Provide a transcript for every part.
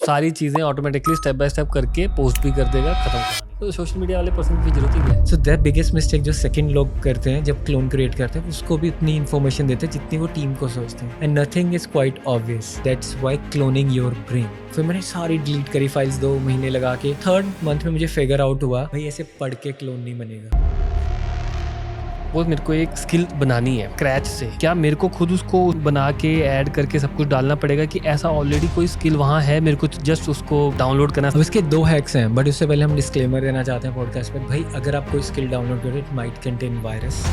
सारी चीज़ें automatically step by step करके पोस्ट भी कर देगा, खत्म कहानी। तो सोशल मीडिया वाले पर्सन की जरूरत ही क्या है? सो दैट बिगेस्ट मिस्टेक जो सेकंड लोग करते हैं जब क्लोन क्रिएट करते हैं, उसको भी उतनी इन्फॉर्मेशन देते हैं जितनी वो टीम को सोचते हैं, and nothing is quite obvious. That's why cloning your brain. फिर मैंने सारी डिलीट करी फाइल्स 2 महीने लगा के। 3rd मंथ में मुझे फिगर आउट हुआ भाई ऐसे पढ़ के क्लोन नहीं बनेगा। वो मेरे को एक स्किल बनानी है क्रैच से, क्या मेरे को खुद उसको बना के ऐड करके सब कुछ डालना पड़ेगा कि ऐसा ऑलरेडी कोई स्किल वहाँ है, मेरे को जस्ट उसको डाउनलोड करना? अब इसके 2 हैक्स हैं, बट उससे पहले हम डिस्क्लेमर देना चाहते हैं पॉडकास्ट पर। भाई अगर आप कोई स्किल डाउनलोड करें इट माइट कंटेन वायरस।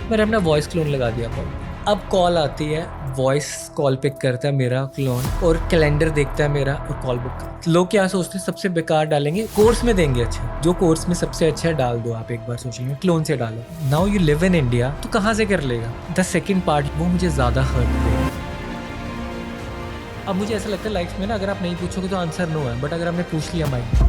मैंने अपना वॉइस क्लोन लगा दिया था। अब कॉल आती है, वॉइस कॉल पिक करता है मेरा क्लोन और कैलेंडर देखता है मेरा और कॉल बुक। लोग क्या सोचते हैं सबसे बेकार डालेंगे, कोर्स में देंगे अच्छा, जो कोर्स में सबसे अच्छा है डाल दो आप एक बार सोशल मीडिया, क्लोन से डालो। Now you live in India, तो कहाँ से कर लेगा? द सेकेंड पार्ट वो मुझे ज़्यादा हर्ट करेगा। अब मुझे ऐसा लगता है लाइफ में ना, अगर आप नहीं पूछोगे तो आंसर नो है, बट अगर आपने पूछ लिया माइंड।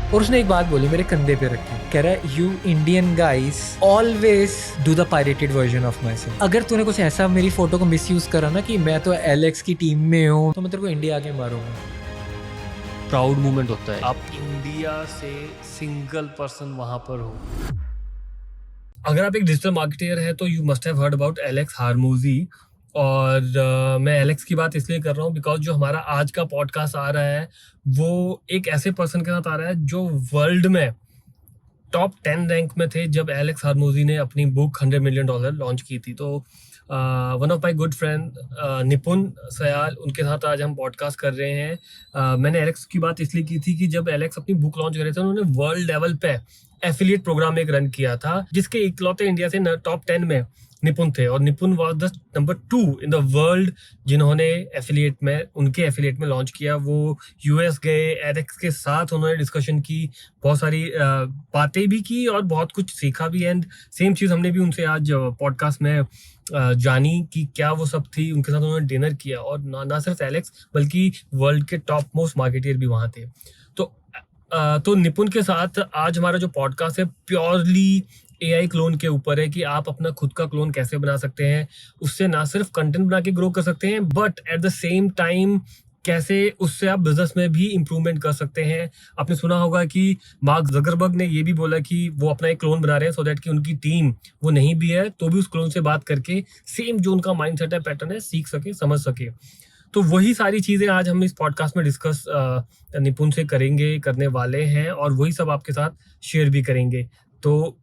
और उसने एक बात बोली मेरे कंधे पे रखी, कह रहा है you Indian guys always do the pirated version of my self. अगर तूने कुछ ऐसा मेरी फोटो को मिसयूज करा ना कि मैं तो एलेक्स की टीम में हूँ, तो मैं तेरे को इंडिया आके मारूंगा। प्राउड मोमेंट होता है, आप इंडिया से सिंगल पर्सन वहां पर हो। अगर आप एक डिजिटल मार्केटर है तो you must have heard about Alex Hormozi. और मैं एलेक्स की बात इसलिए कर रहा हूँ बिकॉज जो हमारा आज का पॉडकास्ट आ रहा है वो एक ऐसे पर्सन के साथ आ रहा है जो वर्ल्ड में टॉप 10 रैंक में थे जब एलेक्स हारमोजी ने अपनी बुक $100 मिलियन लॉन्च की थी। तो one of my good friend निपुण सयाल, उनके साथ आज हम पॉडकास्ट कर रहे हैं। मैंने एलेक्स की बात इसलिए की थी कि जब एलेक्स अपनी बुक लॉन्च कर रहे थे उन्होंने वर्ल्ड लेवल पे एफिलिएट प्रोग्राम एक रन किया था जिसके इकलौते इंडिया से टॉप 10 में निपुण थे, और निपुण was the number 2 in the world जिन्होंने उनके एफिलिएट में लॉन्च किया। वो यूएस गए, एलेक्स के साथ उन्होंने डिस्कशन की, बहुत सारी बातें भी की और बहुत कुछ सीखा भी। एंड सेम चीज़ हमने भी उनसे आज पॉडकास्ट में जानी कि क्या वो सब थी। उनके साथ उन्होंने डिनर किया और ना सिर्फ एलेक्स बल्कि वर्ल्ड के टॉप मोस्ट मार्केटियर भी वहाँ थे। तो निपुण के साथ आज हमारा जो पॉडकास्ट है प्योरली एआई क्लोन के ऊपर है कि आप अपना खुद का क्लोन कैसे बना सकते हैं, उससे ना सिर्फ कंटेंट बना के ग्रो कर सकते हैं but at the same time कैसे उससे आप बिजनेस में भी इम्प्रूवमेंट कर सकते हैं। आपने सुना होगा कि मार्क जकरबर्ग ने ये भी बोला कि वो अपना एक क्लोन बना रहे हैं सो दैट कि उनकी टीम वो नहीं भी है तो भी उस क्लोन से बात करके सेम जो उनका माइंडसेट है, पैटर्न है, सीख सके, समझ सके। तो वही सारी चीज़ें आज हम इस पॉडकास्ट में डिस्कस निपुण से करने वाले हैं और वही सब आपके साथ शेयर भी करेंगे। तो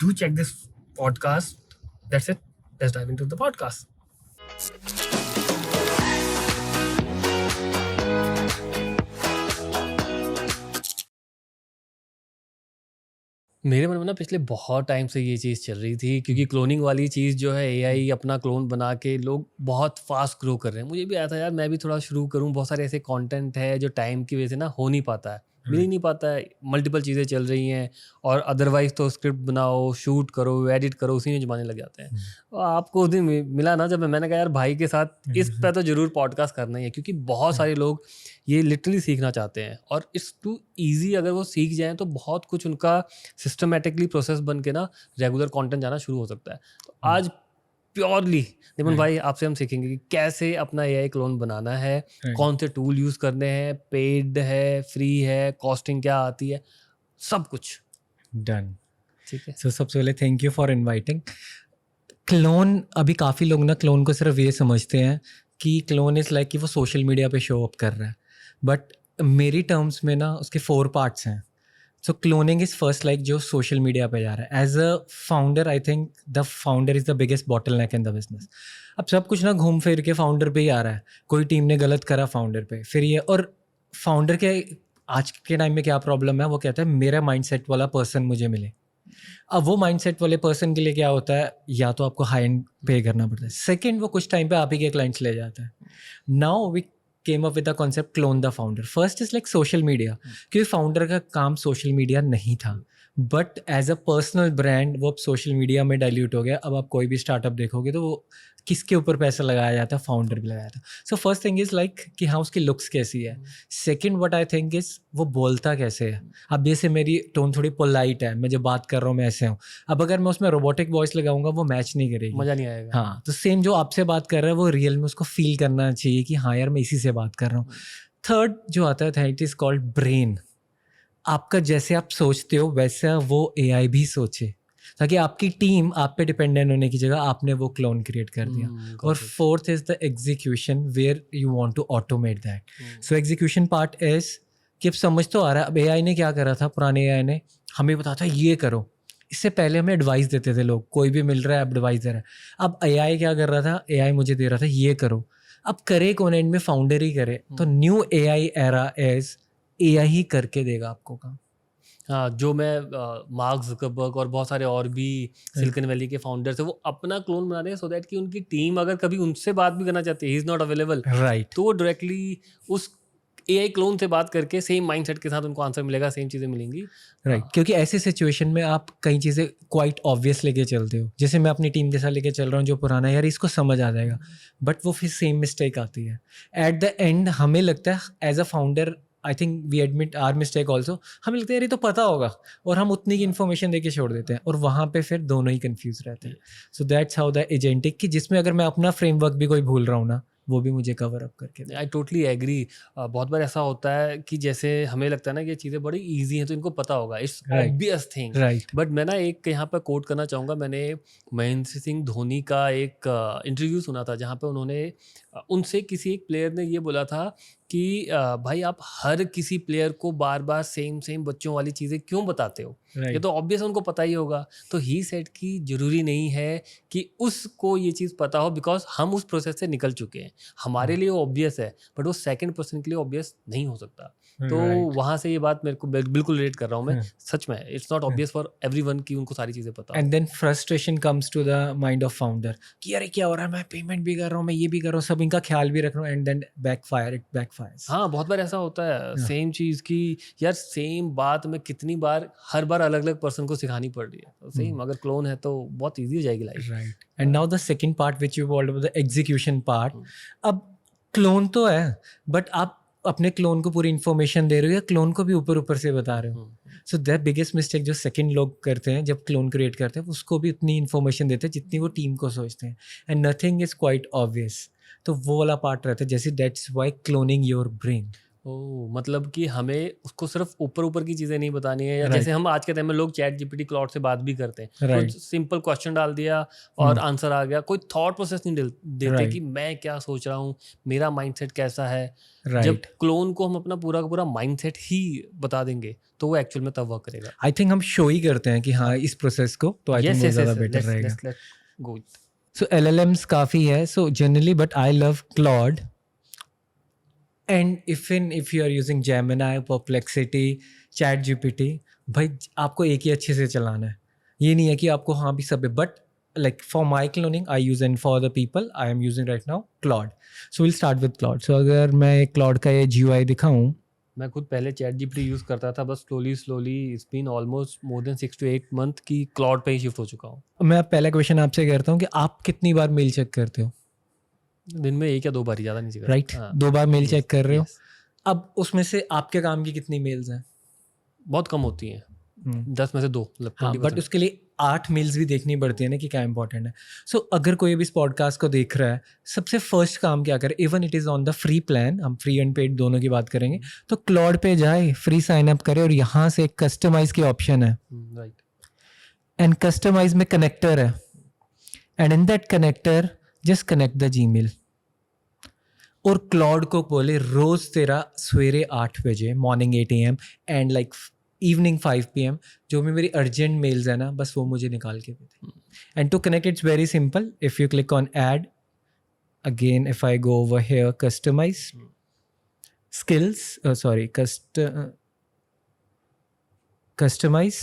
do check this podcast. That's it. Let's dive into the podcast. मेरे मन में ना पिछले बहुत टाइम से ये चीज़ चल रही थी क्योंकि क्लोनिंग वाली चीज़ जो है एआई अपना क्लोन बना के लोग बहुत फास्ट ग्रो कर रहे हैं। मुझे भी आया था यार मैं भी थोड़ा शुरू करूं। बहुत सारे ऐसे कंटेंट है जो टाइम की वजह से ना हो नहीं पाता है, मिल ही नहीं पाता है, मल्टीपल चीज़ें चल रही हैं और अदरवाइज तो स्क्रिप्ट बनाओ, शूट करो, एडिट करो, उसी में जमाने लग जाते हैं। तो आपको उस दिन मिला ना जब मैंने कहा यार भाई के साथ इस पे तो ज़रूर पॉडकास्ट करना ही है क्योंकि बहुत सारे लोग ये लिटरली सीखना चाहते हैं और इट्स टू ईजी। अगर वो सीख जाएं तो बहुत कुछ उनका सिस्टमैटिकली प्रोसेस बन के ना रेगुलर कंटेंट जाना शुरू हो सकता है। तो आज प्योरली निपुण भाई आपसे हम सीखेंगे कि कैसे अपना एआई क्लोन बनाना है, कौन से टूल यूज़ करने हैं, पेड है, फ्री है, कॉस्टिंग क्या आती है, सब कुछ डन। ठीक है। सो सबसे पहले thank you for inviting. Clone, अभी काफ़ी लोग ना क्लोन को सिर्फ ये समझते हैं कि क्लोन इज़ लाइक कि वो सोशल मीडिया पे शो अप कर रहा है, बट मेरी टर्म्स में ना उसके 4 पार्ट्स हैं। So cloning is first like जो सोशल मीडिया पे जा रहा है। As a founder I think the founder is the biggest bottleneck in the business. अब सब कुछ ना घूम फिर के फाउंडर पे ही आ रहा है। कोई टीम ने गलत करा फाउंडर पे, फिर ये, और फाउंडर के आज के टाइम में क्या प्रॉब्लम है, वो कहता है मेरा माइंडसेट वाला पर्सन मुझे मिले। अब वो माइंडसेट वाले पर्सन के लिए क्या होता है, या तो आपको हाई एंड पे करना पड़ता है, सेकंड वो कुछ टाइम पे आप ही के क्लाइंट्स ले जाता है। Now we came up with the concept clone the founder. First is like social media, क्योंकि फाउंडर का काम सोशल मीडिया नहीं था, but as a personal brand वो अब सोशल मीडिया में डाइल्यूट हो गया। अब आप कोई भी स्टार्टअप देखोगे तो वो किसके ऊपर पैसा लगाया जाता है, फाउंडर भी लगाया था। So first thing is like कि हाँ उसकी लुक्स कैसी है। Second what I think is वो बोलता कैसे है। अब जैसे मेरी टोन थोड़ी पोलाइट है, मैं जब बात कर रहा हूँ मैं ऐसे हूँ, अब अगर मैं उसमें रोबोटिक वॉइस लगाऊंगा वो मैच नहीं करेगी, मज़ा नहीं आएगा। हाँ, तो सेम जो आपसे बात कर रहा है वो रियल में उसको फील करना चाहिए कि हाँ यार मैं इसी से बात कर रहा हूँ। थर्ड जो आता है इट इज़ कॉल्ड ब्रेन। आपका जैसे आप सोचते हो वैसा वो AI भी सोचे, ताकि आपकी टीम आप पे डिपेंडेंट होने की जगह आपने वो क्लोन क्रिएट कर दिया। और fourth is the execution where you want to automate that. So execution part is कि अब समझ तो आ रहा है, अब AI ने क्या करा था, पुराने AI ने हमें बताया था ये करो, इससे पहले हमें एडवाइस देते थे लोग, कोई भी मिल रहा है एडवाइस दे रहा है। अब AI क्या कर रहा था, AI मुझे दे रहा था ये करो, अब करे कौन, एंड में फाउंडर ही करे। तो new AI era is AI ही करके देगा आपको काम। हाँ, जो मैं मार्क ज़करबर्ग और बहुत सारे और भी सिलिकॉन वैली के फाउंडर्स हैं, वो अपना क्लोन बना रहे हैं सो दैट कि उनकी टीम अगर कभी उनसे बात भी करना चाहती है, he is not available, right तो वो डायरेक्टली उस AI क्लोन से बात करके सेम माइंडसेट के साथ उनको आंसर मिलेगा, सेम चीज़ें मिलेंगी। राइट क्योंकि ऐसे सिचुएशन में आप कई चीज़ें क्वाइट ऑब्वियस लेके चलते हो, जैसे मैं अपनी टीम के साथ लेके चल रहा हूँ जो पुराना है, यार इसको समझ आ जाएगा, बट वो फिर सेम मिस्टेक आती है एट द एंड। हमें लगता है as a founder, I think we admit our mistake also, हमें लगता है यार ये तो पता होगा, और हम उतनी की इन्फॉर्मेशन दे के छोड़ देते हैं, और वहाँ पे फिर दोनों ही कंफ्यूज रहते हैं। So that's how the agentic, कि जिसमें अगर मैं अपना फ्रेमवर्क भी कोई भूल रहा हूँ ना, वो भी मुझे कवर अप करके दे। I totally agree. बहुत बार ऐसा होता है कि जैसे हमें लगता है ना कि ये चीज़ें बड़ी ईजी हैं तो इनको पता होगा, it's Right. Obvious thing, right but मैं ना एक यहाँ पर कोट करना चाहूँगा। मैंने महेंद्र सिंह धोनी का एक इंटरव्यू सुना था जहाँ पे उन्होंने उनसे किसी एक प्लेयर ने ये बोला था कि भाई आप हर किसी प्लेयर को बार बार सेम बच्चों वाली चीज़ें क्यों बताते हो, ये तो ऑब्वियस उनको पता ही होगा। तो ही सेड कि ज़रूरी नहीं है कि उसको ये चीज़ पता हो, बिकॉज हम उस प्रोसेस से निकल चुके हैं, हमारे लिए वो ऑब्वियस है, बट वो सेकंड पर्सन के लिए ऑब्वियस नहीं हो सकता। तो वहाँ से ये बात मेरे को बिल्कुल रिलेट कर रहा हूँ मैं, सच में it's not obvious for everyone कि उनको सारी चीज़ें पता हो। And then frustration comes to the mind of founder कि अरे क्या हो रहा है, मैं पेमेंट भी कर रहा हूँ, मैं ये भी कर रहा हूँ, सब इनका ख्याल भी रख रहा हूँ, एंड देन इट बैकफायर्स। हाँ, बहुत बार ऐसा होता है सेम चीज़ की, यार सेम बात में कितनी बार, हर बार अलग अलग पर्सन को सिखानी पड़ रही है। तो सेम अगर क्लोन है तो बहुत ईजी हो जाएगी life. Right and now the second part which you told about the execution part. अब क्लोन तो है, बट आप अपने क्लोन को पूरी इन्फॉर्मेशन दे रहे हो या क्लोन को भी ऊपर ऊपर से बता रहे हो। सो दैट बिगेस्ट मिस्टेक जो सेकंड लोग करते हैं जब क्लोन क्रिएट करते हैं, उसको भी उतनी इन्फॉर्मेशन देते हैं जितनी वो टीम को सोचते हैं, and nothing is quite obvious. तो वो वाला पार्ट रहता है, जैसे that's why cloning your brain. Oh, मतलब कि हमें उसको सिर्फ ऊपर की चीज़ें नहीं बतानी है, या Right. जैसे हम आज के टाइम में लोग चैट जीपीटी क्लाउड से बात भी करते हैं, Right. तो सिंपल क्वेश्चन डाल दिया और आंसर आ गया, कोई थॉट प्रोसेस नहीं देते Right. कि मैं क्या सोच रहा हूँ, मेरा माइंडसेट कैसा है। Right. जब क्लोन को हम अपना पूरा का पूरा माइंडसेट ही बता देंगे तो वो एक्चुअल में तब वर्क करेगा। आई थिंक हम शो ही करते हैं कि हाँ इस प्रोसेस को, तो आई थिंक वो ज़्यादा बेटर रहेगा। गो। सो LLMs काफ़ी है, so generally, but I love Claude, and if you are using Gemini, Perplexity, ChatGPT, भाई आपको एक ही अच्छे से चलाना है, ये नहीं है कि आपको हाँ भी सब है, but like for my cloning I use, and for the people I am using right now Claude. So we'll start with Claude. So अगर मैं Claude का ये GUI दिखाऊं, मैं खुद पहले चैट जीपीटी यूज़ करता था, बस slowly it's been almost more than 6 to 8 month की क्लाउड पे ही शिफ्ट हो चुका हूँ। मैं पहला क्वेश्चन आपसे करता हूँ कि आप कितनी बार मेल चेक करते हो? दिन में 1 या 2 बार ही, ज़्यादा नहीं चाहिए। राइट, 2 बार मेल चेक कर रहे हो। yes. अब उसमें से आपके काम की कितनी मेल्स हैं? बहुत कम होती हैं, 10 में से 2, मतलब हाँ, 20%। बट उसके लिए 8 मेल्स भी देखनी पड़ती है ना कि क्या इंपॉर्टेंट है। सो अगर कोई भी इस पॉडकास्ट को देख रहा है, सबसे फर्स्ट काम क्या करे, even it is on the free plan, हम फ्री एंड पेड दोनों की बात करेंगे, तो क्लॉड पे जाए, फ्री साइन अप करे, और यहाँ से कस्टमाइज की ऑप्शन है, राइट, एंड कस्टमाइज में कनेक्टर है, and in that connector just connect the Gmail, और क्लॉड को बोले रोज तेरा सवेरे 8 बजे, morning 8 AM and like evening 5 PM, जो भी मेरी अर्जेंट मेल्स है ना, बस वो मुझे निकाल के दे। And to connect it's very simple, if you click on add, again if I go over here, customise skills, customise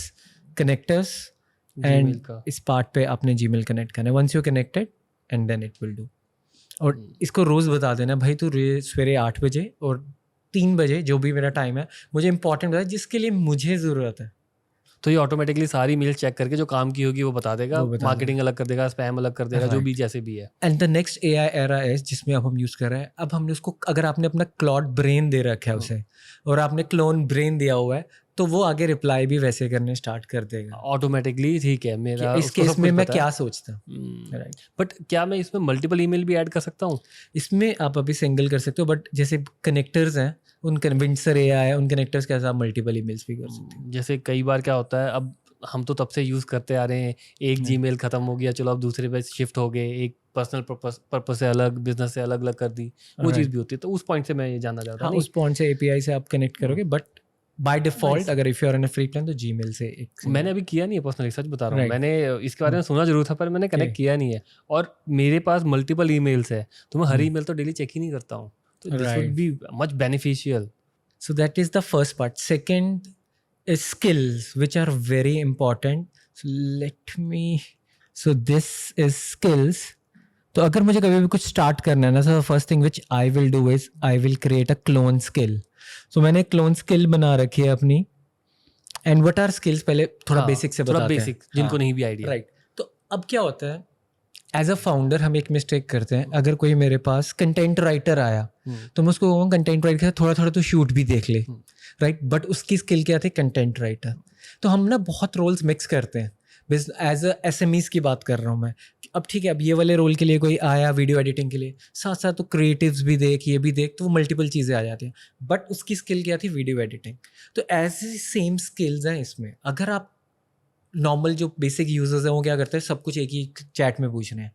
connectors, and Gmail का। इस पार्ट पे आपने जीमेल कनेक्ट करना है। Once you connected and then it will do, और इसको रोज़ बता देना भाई तू सवेरे 8 बजे और 3 बजे जो भी मेरा टाइम है, मुझे इंपॉर्टेंट बता जिसके लिए मुझे ज़रूरत है। तो ये ऑटोमेटिकली सारी मेल चेक करके जो काम की होगी वो बता देगा, वो बता मार्केटिंग अलग कर देगा, स्पैम अलग कर देगा, जो भी जैसे भी है। And the next AI era है जिसमें अब हम यूज़ कर रहे हैं, अब हमने उसको, अगर आपने अपना क्लॉड ब्रेन दे रखा है उसे, और आपने क्लोन ब्रेन दिया हुआ है, तो वो आगे रिप्लाई भी वैसे करने स्टार्ट कर देगा ऑटोमेटिकली। ठीक है, मेरा इस केस में मैं क्या सोचता हूँ। राइट, बट क्या मैं इसमें मल्टीपल ईमेल भी ऐड कर सकता हूँ? इसमें आप अभी सिंगल कर सकते हो, बट जैसे कनेक्टर्स हैं उन विंडसर AI उन कनेक्टर्स के साथ मल्टीपल ईमेल्स भी कर सकते हैं। जैसे कई बार क्या होता है, अब हम तो तब से यूज़ करते आ रहे हैं, एक जीमेल ख़त्म हो गया, चलो अब दूसरे पे शिफ्ट हो गए, एक पर्सनल पर्पस से अलग, बिजनेस से अलग अलग कर दी, वो चीज़ भी होती है। तो उस पॉइंट से मैं ये जानना चाहता हाँ, हूँ। उस पॉइंट से API से आप कनेक्ट करोगे, बट बाय डिफॉल्ट Nice. अगर if you are in a free plan तो जीमेल से एक मैंने अभी किया नहीं है पर्सनली, सच बता रहा हूँ। Right. मैंने इसके बारे में सुना जरूर था, पर मैंने कनेक्ट किया नहीं है। और मेरे पास मल्टीपल ईमेल्स है, तो मैं हर ईमेल तो डेली चेक ही नहीं करता हूँ। तो this would be much beneficial. So that is the first part. Second is skills, which are very important. So let me. So this is skills. तो अगर मुझे कभी भी कुछ स्टार्ट करना है ना, so first thing which I will do is I will create a clone skill. So मैंने क्लोन स्किल बना रखी है अपनी. एंड व्हाट आर स्किल्स, पहले थोड़ा बेसिक से बताते हैं. बेसिक, जिनको नहीं भी आइडिया. राइट. तो अब क्या होता है, एज अ फाउंडर हम एक मिस्टेक करते हैं. अगर कोई मेरे पास कंटेंट राइटर आया तो मैं उसको कहूँगा कंटेंट राइटर के साथ थोड़ा थोड़ा तो शूट भी देख ले. राइट. बट उसकी स्किल क्या थी, कंटेंट राइटर. तो हम ना बहुत रोल्स मिक्स करते हैं. एज अ SMEs की बात कर रहा हूँ मैं. अब ठीक है, अब ये वाले रोल के लिए कोई आया वीडियो एडिटिंग के लिए, साथ साथ तो क्रिएटिव्स भी देख, ये भी देख, तो वो मल्टीपल चीज़ें आ जाती हैं. बट उसकी स्किल क्या थी, वीडियो एडिटिंग. तो ऐसी सेम स्किल्स हैं इसमें. अगर आप नॉर्मल जो बेसिक यूजर्स हैं वो क्या करते हैं, सब कुछ एक ही चैट में पूछ रहे हैं.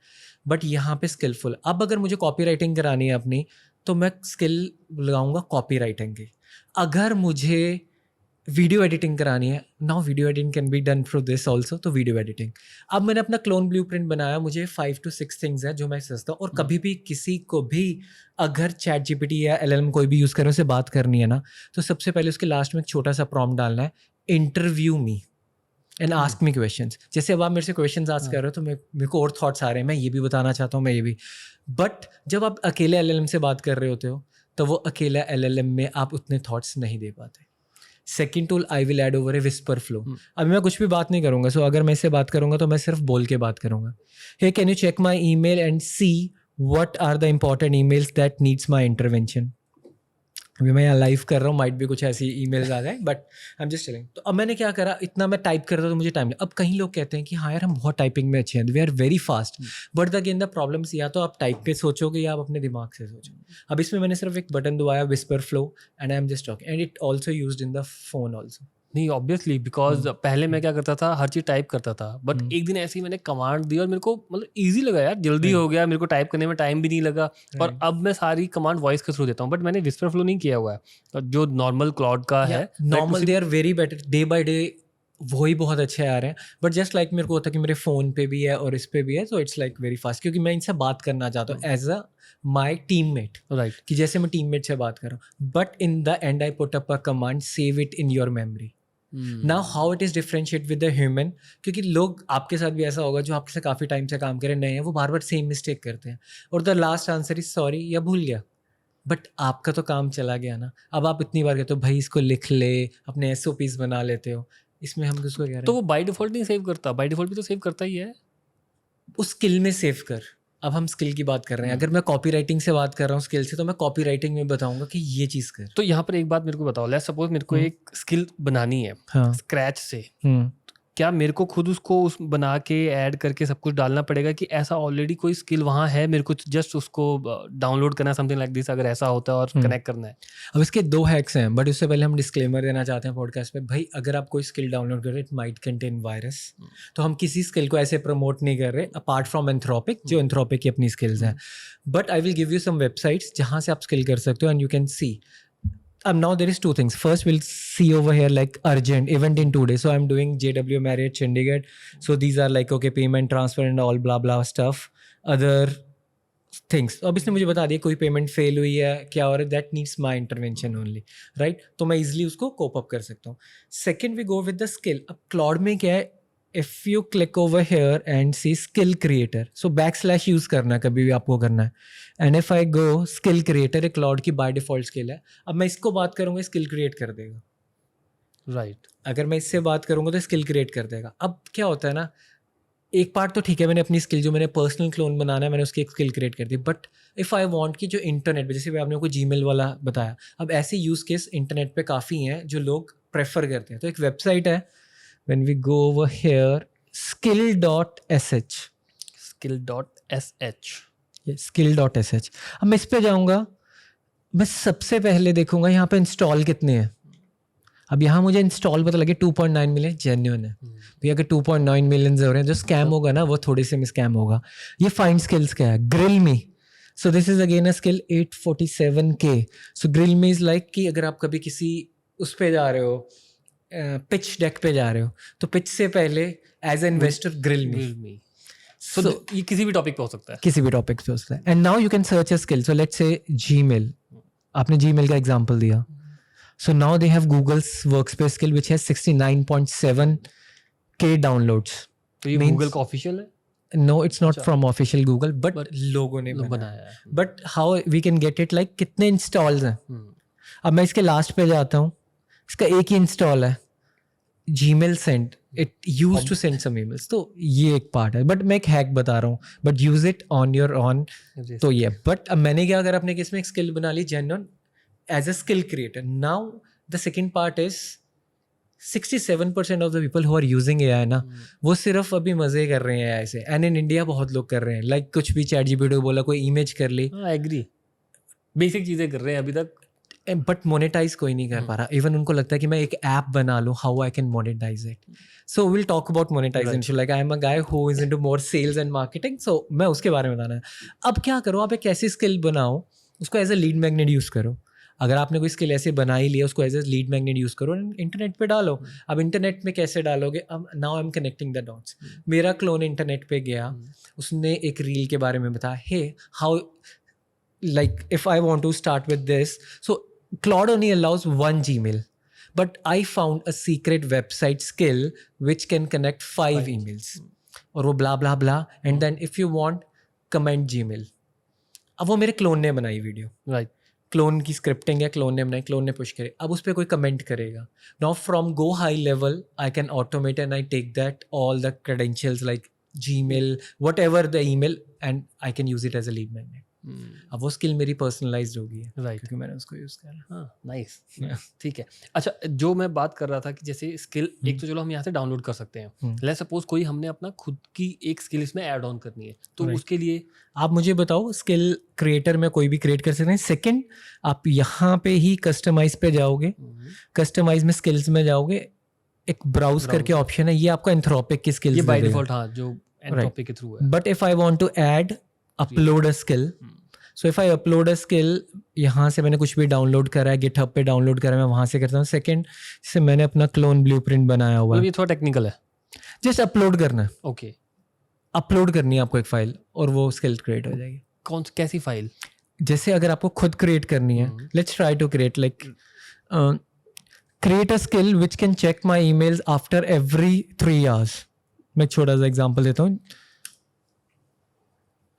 बट यहाँ पे स्किलफुल. अब अगर मुझे कॉपी राइटिंग करानी है अपनी, तो मैं स्किल लगाऊंगा कॉपी राइटिंग की. अगर मुझे वीडियो एडिटिंग करानी है, now video editing can be done through this also, तो वीडियो एडिटिंग. अब मैंने अपना क्लोन ब्लूप्रिंट बनाया, मुझे 5 to 6 थिंग्स हैं जो मैं सोचता हूँ. और कभी भी किसी को भी अगर चैट GPT या LLM कोई भी यूज़ कर उसे बात करनी है ना, तो सबसे पहले उसके लास्ट में एक छोटा सा प्रॉम्प्ट डालना है, interview me and ask me questions. जैसे अब आप मेरे से क्वेश्चंस आस्क कर रहे हो तो मेरे को और थॉट्स आ रहे हैं, मैं ये भी बताना चाहता हूँ, मैं ये भी. बट जब आप अकेले LLM से बात कर रहे होते हो तो वो अकेला LLM में आप उतने थॉट्स नहीं दे पाते. Second tool I will add over A whisper flow. अभी मैं कुछ भी बात नहीं करूंगा. सो अगर मैं इससे बात करूंगा तो मैं सिर्फ बोल के बात करूंगा. Hey can you check my email and see what are the important emails that needs my intervention. अभी मैं यहाँ लाइव कर रहा हूँ, माइट भी कुछ ऐसी ईमेल्स आ जाए, but I am just telling. तो अब मैंने क्या करा, इतना मैं टाइप कर रहा था तो मुझे टाइम लगा. अब कई लोग कहते हैं कि हाँ यार हम बहुत टाइपिंग में अच्छे हैं, we are very fast. But again the problems, या तो आप टाइप पे सोचोगे या आप अपने दिमाग से सोचोगे. अब इसमें मैंने सिर्फ एक बटन दबाया, whisper flow, and I am just talking, and it also used in the phone also. नहीं, ऑब्वियसली, बिकॉज पहले मैं क्या करता था, हर चीज टाइप करता था. बट एक दिन ऐसे ही मैंने कमांड दी और मेरे को मतलब इजी लगा यार, जल्दी हो गया, मेरे को टाइप करने में टाइम भी नहीं लगा. और अब मैं सारी कमांड वॉइस के थ्रू देता हूँ. बट मैंने विस्पर फ्लो नहीं किया हुआ है, जो नॉर्मल क्लाउड का है. Normal they are very better, day by day वही बहुत अच्छे आ रहे हैं. बट जस्ट लाइक मेरे को होता है कि मेरे फ़ोन पे भी है और इस पे भी है, so it's like very fast, क्योंकि मैं इनसे बात करना चाहता हूँ as a my teammate. Right. कि जैसे मैं टीममेट से बात कर रहा हूँ. But in the end I put up a command, save it in your memory. Now how it is differentiate with the human, क्योंकि लोग, आपके साथ भी ऐसा होगा जो आपके साथ काफ़ी टाइम से काम करे नए हैं, वो बार बार सेम मिस्टेक करते हैं और the last answer is sorry या भूल गया. बट आपका तो काम चला गया ना. अब आप इतनी बार कहते हो भाई इसको लिख ले, अपने SOPs बना लेते हो. इसमें हम किसको कह रहे हैं, तो वो बाय डिफॉल्ट नहीं सेव करता, बाय डिफॉल्ट भी तो सेव करता ही है. उस स्किल में सेव कर. अब हम स्किल की बात कर रहे हैं. अगर मैं कॉपी राइटिंग से बात कर रहा हूँ स्किल से, तो मैं कॉपी राइटिंग में बताऊंगा कि ये चीज़ कर. तो यहाँ पर एक बात मेरे को बताओ, लेट्स सपोज मेरे को एक स्किल बनानी है हाँ. स्क्रैच से. क्या मेरे को खुद उसको उस बना के ऐड करके सब कुछ डालना पड़ेगा, कि ऐसा ऑलरेडी कोई स्किल वहाँ है, मेरे को जस्ट उसको डाउनलोड करना, समथिंग लाइक दिस, अगर ऐसा होता है और कनेक्ट करना है? अब इसके 2 हैक्स हैं, बट उससे पहले हम डिस्क्लेमर देना चाहते हैं पॉडकास्ट पे. भाई अगर आप कोई स्किल डाउनलोड कर रहे हैं, इट माइट कंटेन वायरस. तो हम किसी स्किल को ऐसे प्रमोट नहीं कर रहे अपार्ट फ्रॉम एंथ्रोपिक, जो एंथ्रोपिक की अपनी स्किल्स हैं. But I will give you some websites जहाँ से आप स्किल कर सकते हो, and you can see. Now there is 2 things. First, we'll see over here like urgent event in 2 days. So I'm doing JW Marriott Chandigarh. So these are like okay, payment transfer and all blah blah stuff. Other things. अब इसने मुझे बता दिया कोई payment fail हुई है, क्या हो रहा है, that needs my intervention only. Right. तो मैं इजिली उसको कोप अप कर सकता हूँ. Second, we go with the skill. अब क्लाउड में क्या है, if you click over here and see skill creator, so backslash use करना है कभी भी आपको करना है. And if I go skill creator, एक क्लाउड की बाय डिफॉल्ट स्किल है. अब मैं इसको बात करूँगा, स्किल क्रिएट कर देगा. राइट. अगर मैं इससे बात करूँगा तो स्किल क्रिएट कर देगा. अब क्या होता है ना, एक पार्ट तो ठीक है, मैंने अपनी स्किल, जो मैंने पर्सनल क्लोन बनाना है, मैंने उसकी एक स्किल क्रिएट कर दी. बट इफ़ आई वांट कि जो इंटरनेट पे, जैसे आपने को जीमेल वाला बताया, अब ऐसे यूज़ केस इंटरनेट पे काफ़ी हैं जो लोग प्रेफर करते हैं. तो एक वेबसाइट है, when we go over here, skill.sh. skill.sh. skill.sh. अब मैं इस पे जाऊँगा. मैं सबसे पहले देखूंगा यहाँ पे इंस्टॉल कितने हैं. अब यहाँ मुझे इंस्टॉल पता लगे 2.9 मिलियन जेन्युइन है. भैया अगर 2.9 मिलियन हो रहे हैं, जो स्कैम होगा ना वो थोड़े से में स्कैम होगा. ये फाइंड स्किल्स क्या है? Grill me. So this is again a skill 847K. So grill me is like कि अगर आप कभी किसी उस पे जा रहे हो, पिच डेक पे जा रहे हो, तो पिच से पहले as a investor grill me. So, ये किसी भी टॉपिक पे हो सकता है. किसी भी टॉपिक पे हो सकता है. And now you can search a skill. So let's say Gmail. आपने जीमेल का एग्जांपल दिया. So now they have Google's workspace skill which has 69.7K downloads. तो ये Means- गूगल का ऑफिशियल है. No, it's not अच्छा. from official Google, but लोगों ने बनाया. बनाया है. But how we can get it, like कितने installs हैं? अब मैं इसके लास्ट पे जाता हूँ. इसका एक ही इंस्टॉल है. Gmail send. It used to send some emails. तो ये एक पार्ट है. बट मैं एक हैक बता रहा हूँ. But use it on your own. तो ये. बट अब मैंने क्या, अगर आपने किसमें एक स्किल बना ली genuine as a skill creator. Now the second part is 67% of the people who are using AI ना, वो सिर्फ अभी मजे कर रहे हैं AI से. एंड इन इंडिया बहुत लोग कर रहे हैं. लाइक कुछ भी चैट जीपीटी को बोला, कोई इमेज कर ली, एग्री. बेसिक चीजें कर रहे हैं अभी तक. बट मोनेटाइज कोई नहीं कर पा रहा. इवन उनको लगता है कि मैं एक ऐप बना लूँ, how I can monetise it. So will talk about monetisation. Like I am a guy who is into more sales and marketing. So मैं उसके बारे में बताना है. अब क्या करो, आप एक ऐसी स्किल बनाओ, उसको as a lead magnet use करो. अगर आपने कोई स्किल ऐसे बना ही लिया, उसको as a lead magnet use करो, इंटरनेट पे डालो. अब इंटरनेट में कैसे डालोगे? अब now I am connecting the dots. मेरा क्लोन इंटरनेट पे गया, उसने एक रील के बारे में बताया. Hey how, like if I want to start with this, so Claude only allows one Gmail, but I found a secret website skill which can connect 5 emails. और वो blah blah blah, and then if you want comment Gmail. अब वो मेरे clone ने बनाई video. Right. Clone की scripting है, clone ने बनाई, क्लोन ने पुश करे. अब उस पर कोई कमेंट करेगा. Now from go high level I can automate and I take that all the credentials like Gmail, whatever the email, and I can use it as a lead magnet. अब वो skill मेरी personalised होगी, right. क्योंकि मैंने उसको use करा. हाँ, nice. ठीक है. अच्छा, जो मैं बात कर रहा था कि जैसे स्किल एक तो चलो हम यहाँ से डाउनलोड कर सकते हैं. लेट्स सपोज कोई हमने अपना खुद की एक स्किल इसमें ऐड ऑन करनी है, तो Right. उसके लिए आप मुझे बताओ, स्किल क्रिएटर में कोई भी क्रिएट कर सकते हैं. सेकंड, आप यहाँ पे ही कस्टमाइज पे जाओगे, कस्टमाइज में स्किल्स में जाओगे, एक ब्राउज करके ऑप्शन है, ये आपको एंथ्रोपिक की स्किल्स ये बाय डिफॉल्ट, हाँ, जो एंथ्रोपिक के थ्रू है. But if I want to add upload a skill, so if I upload a skill, यहाँ से मैंने कुछ भी डाउनलोड करा है, गिटहब पे डाउनलोड करा है, मैं वहाँ से करता हूँ. सेकंड, जैसे मैंने अपना क्लोन ब्लूप्रिंट बनाया हुआ मतलब है, ये थोड़ा टेक्निकल है. जस्ट अपलोड करना है. ओके. अपलोड करनी है आपको एक फाइल, और वो स्किल क्रिएट हो जाएगी. कैसी फाइल? जैसे अगर आपको खुद क्रिएट करनी है, let's try to create like create a skill which can check my emails after every 3 hours. मैं एक छोटा सा एग्जांपल देता हूँ.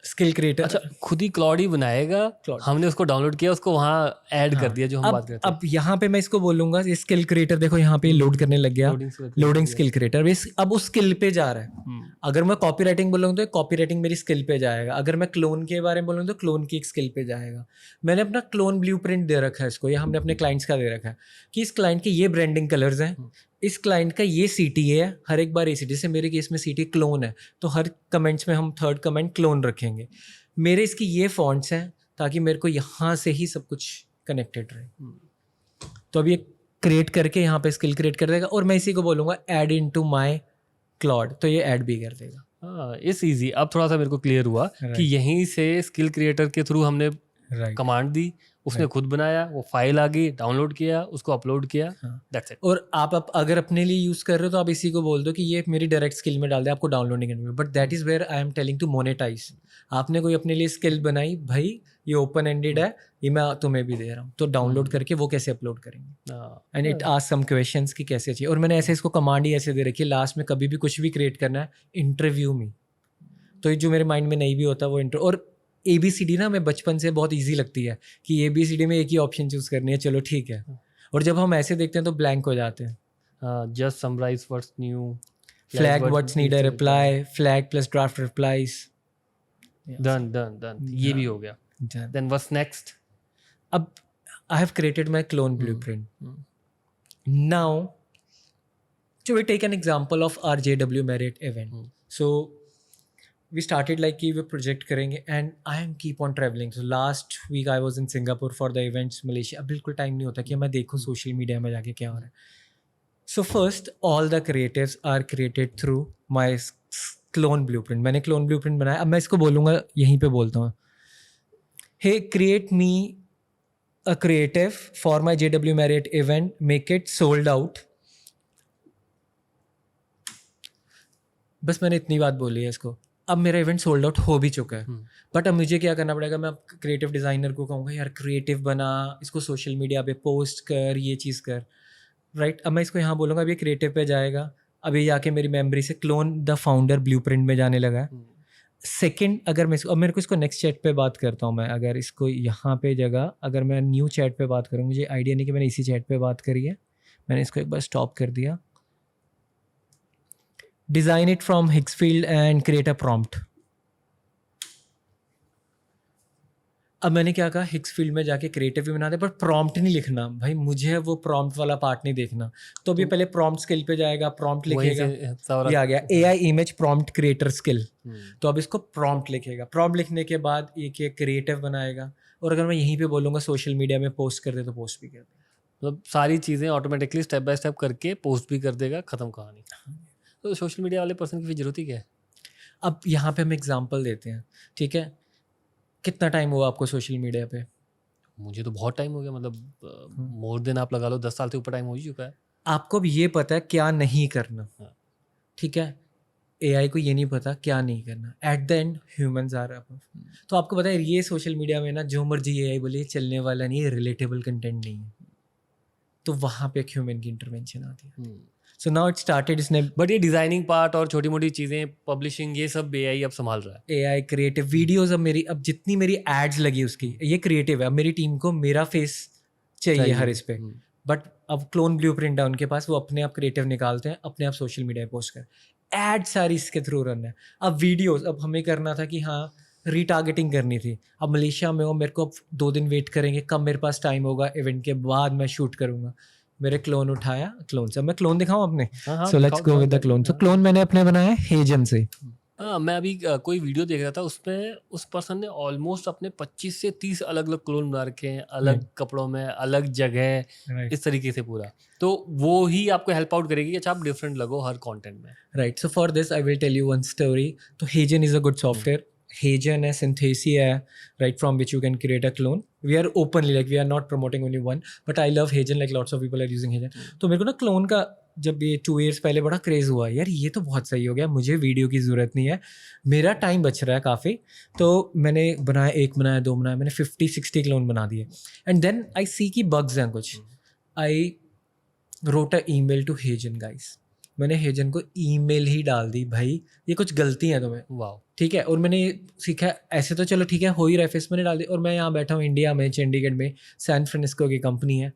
Skill creator. अच्छा, खुद ही क्लाउड ही बनाएगा, हमने उसको डाउनलोड किया, उसको वहाँ ऐड कर दिया जो हम बात करते हैं. अब यहाँ पे मैं इसको बोलूंगा, ये स्किल क्रिएटर देखो यहाँ पे लोड करने लग गया, लोडिंग स्किल क्रिएटर. अब उस स्किल पे जा रहा है. अगर मैं कॉपी राइटिंग बोलूँगा तो कॉपी राइटिंग मेरी स्किल पे जाएगा. अगर मैं क्लोन के बारे में बोलूँगा तो क्लोन की एक स्किल पे जाएगा. मैंने अपना क्लोन ब्लूप्रिंट दे रखा है इसको, या हमने अपने क्लाइंट्स का दे रखा है कि इस क्लाइंट के ये ब्रांडिंग कलर्स हैं, इस क्लाइंट का ये CTA है, हर एक बार CTA. जैसे मेरे केस में CTA क्लोन है, तो हर कमेंट्स में हम थर्ड कमेंट क्लोन रखेंगे. मेरे इसकी ये फॉन्ट्स हैं ताकि मेरे को यहाँ से ही सब कुछ कनेक्टेड रहे. तो अब ये क्रिएट करके यहाँ पे स्किल क्रिएट कर देगा, और मैं इसी को बोलूँगा ऐड इनटू माय क्लाउड, तो ये ऐड भी कर देगा. हाँ, इट्स ईजी. अब थोड़ा सा मेरे को क्लियर हुआ कि यहीं से स्किल क्रिएटर के थ्रू हमने कमांड दी, उसने खुद बनाया, वो फाइल आ गई, डाउनलोड किया, उसको अपलोड किया, दैट्स इट. और आप अगर अपने लिए यूज कर रहे हो तो आप इसी को बोल दो कि ये मेरी डायरेक्ट स्किल में डाल दे, आपको डाउनलोड नहीं करनी. But that is where I am telling to monetize. आपने कोई अपने लिए स्किल बनाई, भाई ये ओपन एंडेड है, ये मैं तुम्हें भी दे रहा हूँ, तो डाउनलोड करके वो कैसे अपलोड करेंगे. And it ask some questions कि कैसे चाहिए. और मैंने ऐसे इसको कमांड ही ऐसे दे रखी है, लास्ट में कभी भी कुछ भी क्रिएट करना है, इंटरव्यू में. तो ये जो मेरे माइंड में नहीं भी होता वो और ABCD ना मैं बचपन से बहुत इजी लगती है कि ABCD में एक ही ऑप्शन चूज करनी है, चलो ठीक है. और जब हम ऐसे देखते हैं तो ब्लैंक हो जाते हैं. Just summarise what's new, flag what's need a reply, flag plus draft replies. Done. ये भी हो गया. Then what's next? अब I have created my clone blueprint. Now so we take an example of our JW Merit event. So we started like कि वो project करेंगे and I am keep on travelling. So last week I was in Singapore for the events Malaysia. अब बिल्कुल time नहीं होता कि मैं देखूँ सोशल मीडिया में जाके क्या हो रहा है. So first all the creatives are created through my clone blueprint. मैंने क्लोन ब्लूप्रिंट बनाया. अब मैं इसको बोलूँगा, यहीं पे बोलता हूँ, hey create me a creative for my JW Marriott event, make it sold out. बस मैंने इतनी बात बोली है इसको. अब मेरा इवेंट सोल्ड आउट हो भी चुका है, बट अब मुझे क्या करना पड़ेगा, मैं क्रिएटिव डिज़ाइनर को कहूँगा यार क्रिएटिव बना, इसको सोशल मीडिया पे पोस्ट कर, ये चीज़ कर, राइट. अब मैं इसको यहाँ बोलूँगा अभी क्रिएटिव पे जाएगा, अभी जाके मेरी मेमोरी से क्लोन द फाउंडर ब्लूप्रिंट में जाने लगा है. सेकंड, अगर मैं इसको, अब मेरे को इसको नेक्स्ट चैट पे बात करता हूँ मैं, अगर इसको यहाँ पे जगह, अगर मैं न्यू चैट पे बात करूँ, मुझे आइडिया नहीं कि मैंने इसी चैट पे बात करी है, मैंने इसको एक बार स्टॉप कर दिया. Design it from Higgsfield and create a prompt. अब मैंने क्या कहा, हिक्सफील्ड में जाके क्रिएटिव भी बना दे, पर प्रॉम्प्ट नहीं लिखना भाई, मुझे वो प्रॉम्प्ट वाला पार्ट नहीं देखना. तो अभी पहले प्रॉम्प्ट स्किल पे जाएगा, प्रॉम्प्ट लिखेगा, ये आ गया AI image prompt creator skill. तो अब इसको प्रॉम्प्ट लिखेगा. प्रॉम्प्ट लिखने के बाद एक क्रिएटिव बनाएगा, और अगर मैं यहीं पे बोलूँगा सोशल मीडिया में पोस्ट कर दे तो पोस्ट भी कर दे. मतलब सारी चीज़ें ऑटोमेटिकली स्टेप बाय स्टेप करके पोस्ट भी कर देगा, ख़त्म कहानी. तो सोशल मीडिया वाले पर्सन की फिर जरूरत ही क्या है. अब यहाँ पे हम एग्जांपल देते हैं, ठीक है. कितना टाइम हुआ आपको सोशल मीडिया पे? मुझे तो बहुत टाइम हो गया, मतलब मोर देन आप लगा लो 10 साल से ऊपर टाइम हो ही चुका है. आपको अब ये पता है क्या नहीं करना, ठीक है. AI को ये नहीं पता क्या नहीं करना. At the end humans are above. तो आपको पता है ये सोशल मीडिया में ना जो मर्जी AI बोले चलने वाला नहीं है, रिलेटेबल कंटेंट नहीं है. तो वहाँ पे एक ह्यूमन की इंटरवेंशन आती है. सो नाउ इट स्टार्टेड, इसने, बट ये डिजाइनिंग पार्ट और छोटी मोटी चीज़ें, पब्लिशिंग, ये सब AI अब संभाल रहा है. AI क्रिएटिव वीडियोस, अब मेरी, अब जितनी मेरी एड्स लगी उसकी, ये क्रिएटिव है. अब मेरी टीम को मेरा फेस चाहिए हर इस पे, बट अब क्लोन ब्लूप्रिंट है उनके पास, वो अपने आप क्रिएटिव निकालते हैं, अपने आप सोशल मीडिया पे पोस्ट कर. एड सारी इसके थ्रू रन है. अब वीडियोस, अब हमें करना था कि हाँ रीटारगेटिंग करनी थी. अब मलेशिया में हो, मेरे को अब 2 दिन वेट करेंगे, कब मेरे पास टाइम होगा, इवेंट के बाद मैं शूट करूँगा. मेरे क्लोन उठाया, क्लोन से, मैं क्लोन दिखाऊं अपने. So let's go with the clone. So clone मैंने अपने बनाया हेजन से. हाँ, मैं अभी कोई वीडियो देख रहा था, उसमें उस पर्सन ने ऑलमोस्ट अपने 25 से 30 अलग अलग क्लोन बना रखे हैं, अलग कपड़ों में, अलग जगह, इस तरीके से पूरा. तो वो ही आपको हेल्प आउट करेगी कि अच्छा आप डिफरेंट लगो हर कंटेंट में. Right. So for this I will tell you one story. तो HeyGen is a good software. Hagen है, Synthesia है, right, from which you can create a clone. We are openly, like we are not promoting only one, but I love Hagen, like lots of people are using Hagen. तो मेरे को ना clone का जब ये 2 years पहले बड़ा craze हुआ, यार ये तो बहुत सही हो गया, मुझे वीडियो की ज़रूरत नहीं है, मेरा टाइम बच रहा है काफ़ी. तो मैंने बनाया, 1 बनाया, 2 बनाया, मैंने 50-60 क्लोन बना दिए. एंड देन आई सी कि बग्स हैं कुछ. I wrote a email to HeyGen guys. मैंने हेजन को ईमेल ही डाल दी, भाई ये कुछ गलती है तुम्हें. वाह, ठीक है. और मैंने सीखा ऐसे तो चलो ठीक है, हो ही रहा है, फेस मैंने डाल दी. और मैं यहाँ बैठा हूँ इंडिया में, चंडीगढ़ में, सैन फ्रांसिस्को की कंपनी है.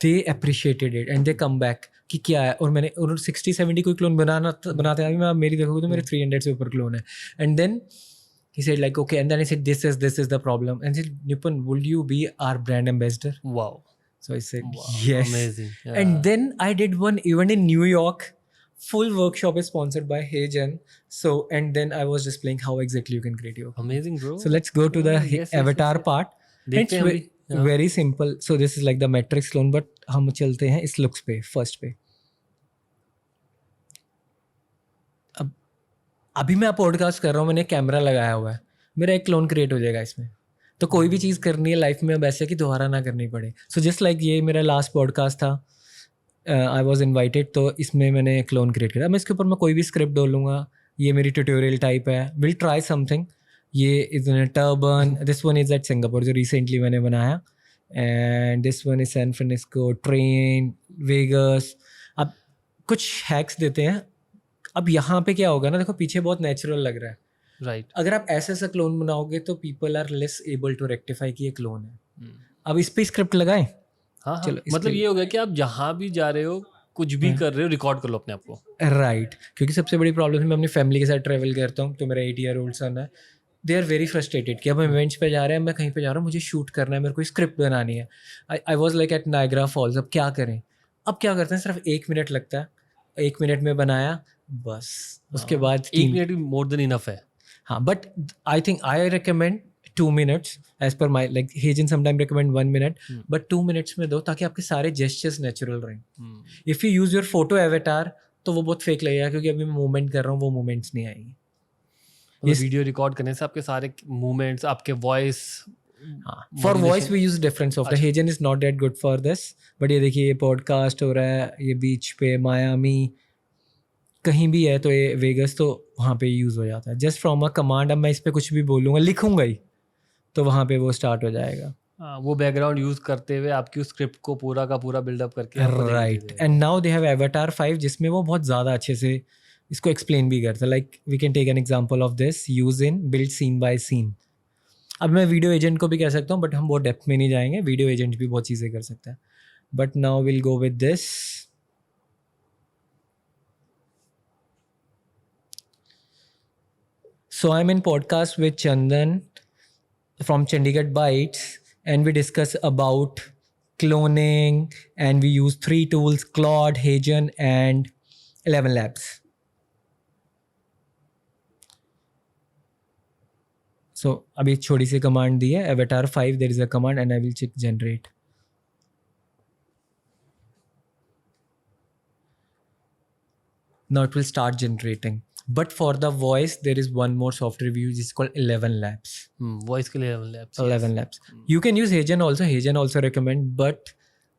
They appreciated it and they come back कि क्या है. और मैंने, और 60-70 कोई क्लोन बनाते हैं, मैं मेरी देखोगे तो मेरे 300 से ऊपर क्लोन है. And then he said like okay, and then I said this is the problem, and he said Nipun, would you be our brand ambassador? wow. So I said yes. Amazing. Yeah. And then I did one event in New York. Full workshop is sponsored by Hagen. So, and then I was displaying how exactly you can create your. Amazing, bro. So let's go to the avatar part. देखते हैं It's very simple. So this is like the Matrix clone, but हम चलते हैं इस looks पे, first पे. अब अभी मैं पॉडकास्ट कर रहा हूँ, मैंने कैमरा लगाया हुआ है, मेरा एक क्लोन क्रिएट हो जाएगा इसमें. तो कोई भी चीज़ करनी है लाइफ में अब ऐसे कि दोबारा ना करनी पड़े. सो जस्ट लाइक ये मेरा लास्ट पॉडकास्ट था, आई वॉज इन्वाइटेड, तो इसमें मैंने क्लोन क्रिएट किया. मैं इसके ऊपर मैं कोई भी स्क्रिप्ट डालूंगा. ये मेरी ट्यूटोरियल टाइप है, विल ट्राई समथिंग. ये is in turban. This one is at Singapore, जो रिसेंटली मैंने बनाया. And this one is San Francisco, train, Vegas. अब कुछ हैक्स देते हैं. अब यहाँ पे क्या होगा ना, देखो पीछे बहुत नेचुरल लग रहा है, राइट. अगर आप ऐसा क्लोन बनाओगे तो people are less able to rectify कि ये क्लोन है. अब इस पे स्क्रिप्ट लगाएं. हाँ, चलो, मतलब ये हो गया कि आप जहाँ भी जा रहे हो, कुछ भी कर रहे हो, रिकॉर्ड कर लो अपने आप को. राइट. क्योंकि सबसे बड़ी प्रॉब्लम है, मैं अपनी फैमिली के साथ ट्रैवल करता हूँ, तो मेरा 8 year old सन है. दे आर वेरी फ्रस्ट्रेटेड कि अब हम इवेंट्स पे जा रहे हैं, मैं कहीं पे जा रहा हूँ, मुझे शूट करना है, मेरे को स्क्रिप्ट बनानी है. I was like at Niagara Falls. अब क्या करें. अब क्या करते हैं, सिर्फ 1 मिनट लगता है, 1 मिनट में बनाया बस. उसके बाद 1 मिनट मोर देन इनफ है. हाँ, but I think I recommend 2 minutes as per my, like Heijin sometimes recommend 1 minute, but 2 minutes में दो ताकि आपके सारे gestures natural रहें. If you use your photo avatar तो वो बहुत फेक लगेगा क्योंकि अभी मैं मूवमेंट कर रहा हूँ, वो मूवमेंट्स नहीं आएंगी. वीडियो रिकॉर्ड करने से आपके सारे मूवमेंट्स, आपके voice, for voice we use different software. HeyGen is not that good for this, but ये देखिए ये पॉडकास्ट हो रहा है, ये बीच पे मायामी कहीं भी है तो ये वेगस, तो वहाँ पे यूज़ हो जाता है जस्ट फ्रॉम अ कमांड. अब मैं इस पर कुछ भी बोलूँगा, लिखूंगा ही, तो वहाँ पे वो स्टार्ट हो जाएगा. वो बैकग्राउंड यूज करते हुए आपकी स्क्रिप्ट को पूरा का पूरा बिल्डअप करके right. And now they have Avatar 5 जिसमें वो बहुत ज़्यादा अच्छे से इसको एक्सप्लेन भी करता है. Like we can take an example of this, use in build scene by scene. अब मैं वीडियो एजेंट को भी कह सकता हूँ, बट हम बहुत डेप्थ में नहीं जाएंगे. वीडियो एजेंट भी बहुत चीज़ें कर सकता है. But now will go with this. So I'm in podcast with Chandan from Chandigarh Bytes, and we discuss about cloning, and we use 3 tools: Claude, Heijin, and 11 Labs. So अभी एक छोटी सी command दी है, Avatar 5, there is a command and I will check generate. Now it will start generating. But for the voice, there is one more software we use. It's called 11 Labs. Voice के लिए 11 Labs. 11 Labs. You can use Heijin also. Heijin also recommend, but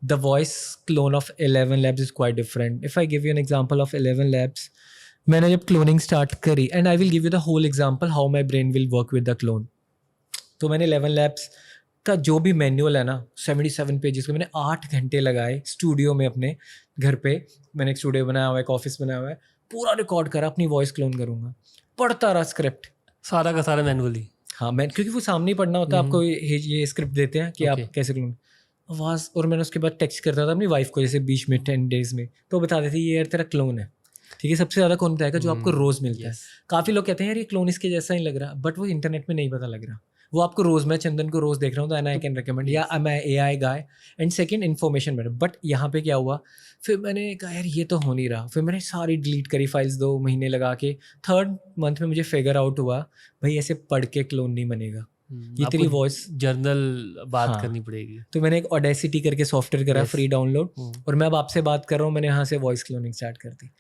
the voice clone of 11 Labs is quite different. If I give you an example of 11 Labs, मैंने जब cloning start करी, and I will give you the whole example how my brain will work with the clone. तो मैंने 11 Labs का जो भी manual है ना, 77 पेजेस का, मैंने 8 घंटे लगाए स्टूडियो में अपने घर पे. मैंने एक स्टूडियो बनाया हुआ है, एक ऑफिस बनाया हुआ है, पूरा रिकॉर्ड करा, अपनी वॉइस क्लोन करूँगा, पढ़ता रहा स्क्रिप्ट सारा का सारा मैनुअली. हाँ, मैं क्योंकि वो सामने ही पढ़ना होता है आपको. ये स्क्रिप्ट देते हैं कि आप कैसे क्लोन आवाज़. और मैंने उसके बाद टेक्स्ट करता था अपनी वाइफ को, जैसे बीच में 10 days में, तो बता देती ये यार तेरा क्लोन है. ठीक है, सबसे ज़्यादा कौन बताएगा? जो आपको रोज़ मिलता है. काफ़ी लोग कहते हैं यार ये क्लोन इसके जैसा ही लग रहा, बट वो इंटरनेट में नहीं पता लग रहा. वो आपको रोज़, मैं चंदन को रोज़ देख रहा हूँ तो आई कैन रिकमेंड, या मैं AI guy. And second, information matter. But यहाँ पे क्या हुआ, फिर मैंने कहा यार ये तो हो नहीं रहा. फिर मैंने सारी डिलीट करी फाइल्स, 2 महीने लगा के. 3rd मंथ में मुझे फिगर आउट हुआ, भाई ऐसे पढ़ के क्लोन नहीं बनेगा, ये तेरी वॉइस जर्नल बात करनी पड़ेगी. तो मैंने एक ऑडेसिटी करके सॉफ्टवेयर करा, फ्री डाउनलोड, और मैं अब आपसे बात कर रहा हूँ, मैंने यहाँ से वॉइस क्लोनिंग स्टार्ट कर दी.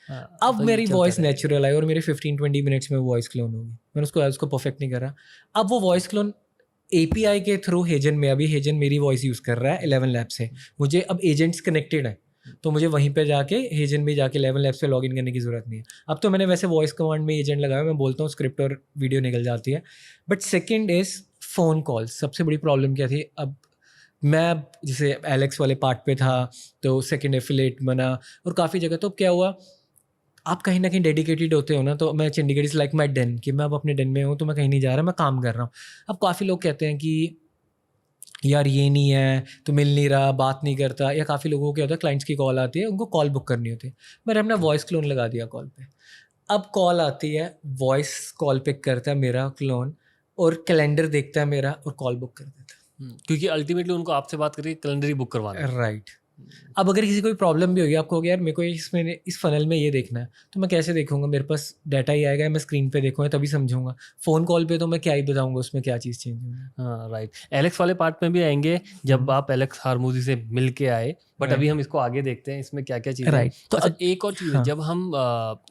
अब मेरी वॉइस नेचुरल आई और मेरे 15-20 मिनट्स में वॉइस क्लोन होगी. मैंने उसको परफेक्ट नहीं करा. अब वो वॉइस क्लोन API के थ्रू हेजन में, अभी हेजन मेरी वॉइस यूज़ कर रहा है 11 Labs से. मुझे अब एजेंट्स कनेक्टेड है, तो मुझे वहीं पे जाके हेजन में जाके 11 Labs पे लॉगिन करने की ज़रूरत नहीं है. अब तो मैंने वैसे वॉइस कमांड में एजेंट लगाया, मैं बोलता हूँ स्क्रिप्ट और वीडियो निकल जाती है. But second is phone calls. सबसे बड़ी प्रॉब्लम क्या थी, अब मैं जैसे एलेक्स वाले पार्ट पे था तो सेकेंड एफिलेट बना और काफ़ी जगह. तो अब क्या हुआ, आप कहीं ना कहीं डेडिकेटेड होते हो ना. तो मैं Chandigarh is like my den, कि मैं अब अपने डेन में हूँ तो मैं कहीं नहीं जा रहा, मैं काम कर रहा हूँ. अब काफ़ी लोग कहते हैं कि यार ये नहीं है तो मिल नहीं रहा, बात नहीं करता. या काफ़ी लोगों को क्या होता है, क्लाइंट्स की कॉल आती है, उनको कॉल बुक करनी होती है. मैंने अपना वॉइस क्लोन लगा दिया कॉल पे. अब कॉल आती है, वॉइस कॉल पिक करता है मेरा क्लोन, और कैलेंडर देखता है मेरा और कॉल बुक कर देता है. क्योंकि अल्टीमेटली उनको आपसे बात करके कैलेंडर ही बुक करवाना है. राइट. अब अगर किसी कोई प्रॉब्लम भी होगी, आपको हो गया यार मेरे को इसमें इस फनल में ये देखना है, तो मैं कैसे देखूंगा? मेरे पास डाटा ही आएगा, मैं स्क्रीन पे देखूंगा तभी समझूंगा. फ़ोन कॉल पे तो मैं क्या ही बताऊंगा उसमें क्या चीज़ चेंज होगी. हाँ राइट. एलेक्स वाले पार्ट में भी आएंगे जब आप एलेक्स हारमूजी से मिल के आए, बट अभी हम इसको आगे देखते हैं इसमें क्या क्या चीज़ है. तो अच्छा, एक और चीज़ है, जब हम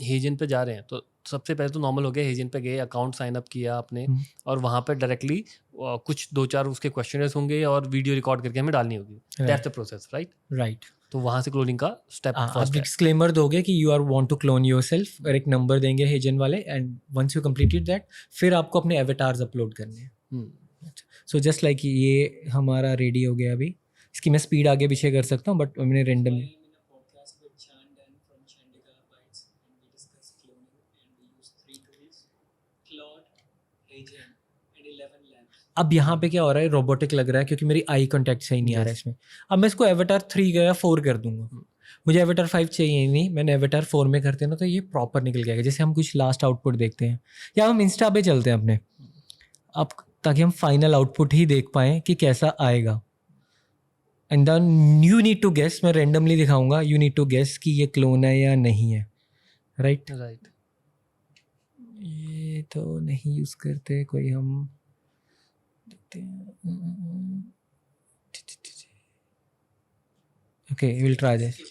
हेजन पे जा रहे हैं तो सबसे पहले तो नॉर्मल हो गया, हेजन पे गए, अकाउंट साइन अप किया आपने, और वहाँ पे डायरेक्टली कुछ 2-4 उसके क्वेश्चनर्स होंगे और वीडियो रिकॉर्ड करके हमें डालनी होगी. That's the process, right. तो वहाँ से क्लोनिंग का स्टेप फर्स्ट है. डिस्क्लेमर दोगे कि you are want to clone yourself, और एक नंबर देंगे हेजन वाले, and once you completed that, फिर आपको अपने एवेटार्स अपलोड करने हैं. सो जस्ट लाइक ये हमारा रेडी हो गया. अभी इसकी मैं स्पीड आगे पीछे कर सकता हूँ, बट मैंने रेंडम. अब यहाँ पे क्या हो रहा है, रोबोटिक लग रहा है क्योंकि मेरी आई कॉन्टैक्ट सही नहीं आ रहा है इसमें. अब मैं इसको एवेटार 3 या 4 कर दूंगा. मुझे एवेटार 5 चाहिए नहीं, मैंने एवेटार 4 में करते हैं ना तो ये प्रॉपर निकल जाएगा. जैसे हम कुछ लास्ट आउटपुट देखते हैं, या हम इंस्टा पे चलते हैं अपने, अब ताकि हम फाइनल आउटपुट ही देख पाएँ कि कैसा आएगा. And then you need to guess, मैं रेंडमली दिखाऊंगा, यू नीड टू गेस कि ये क्लोन है या नहीं है. राइट. ये तो नहीं यूज़ करते कोई, हम देखते हैं। Okay, will try this.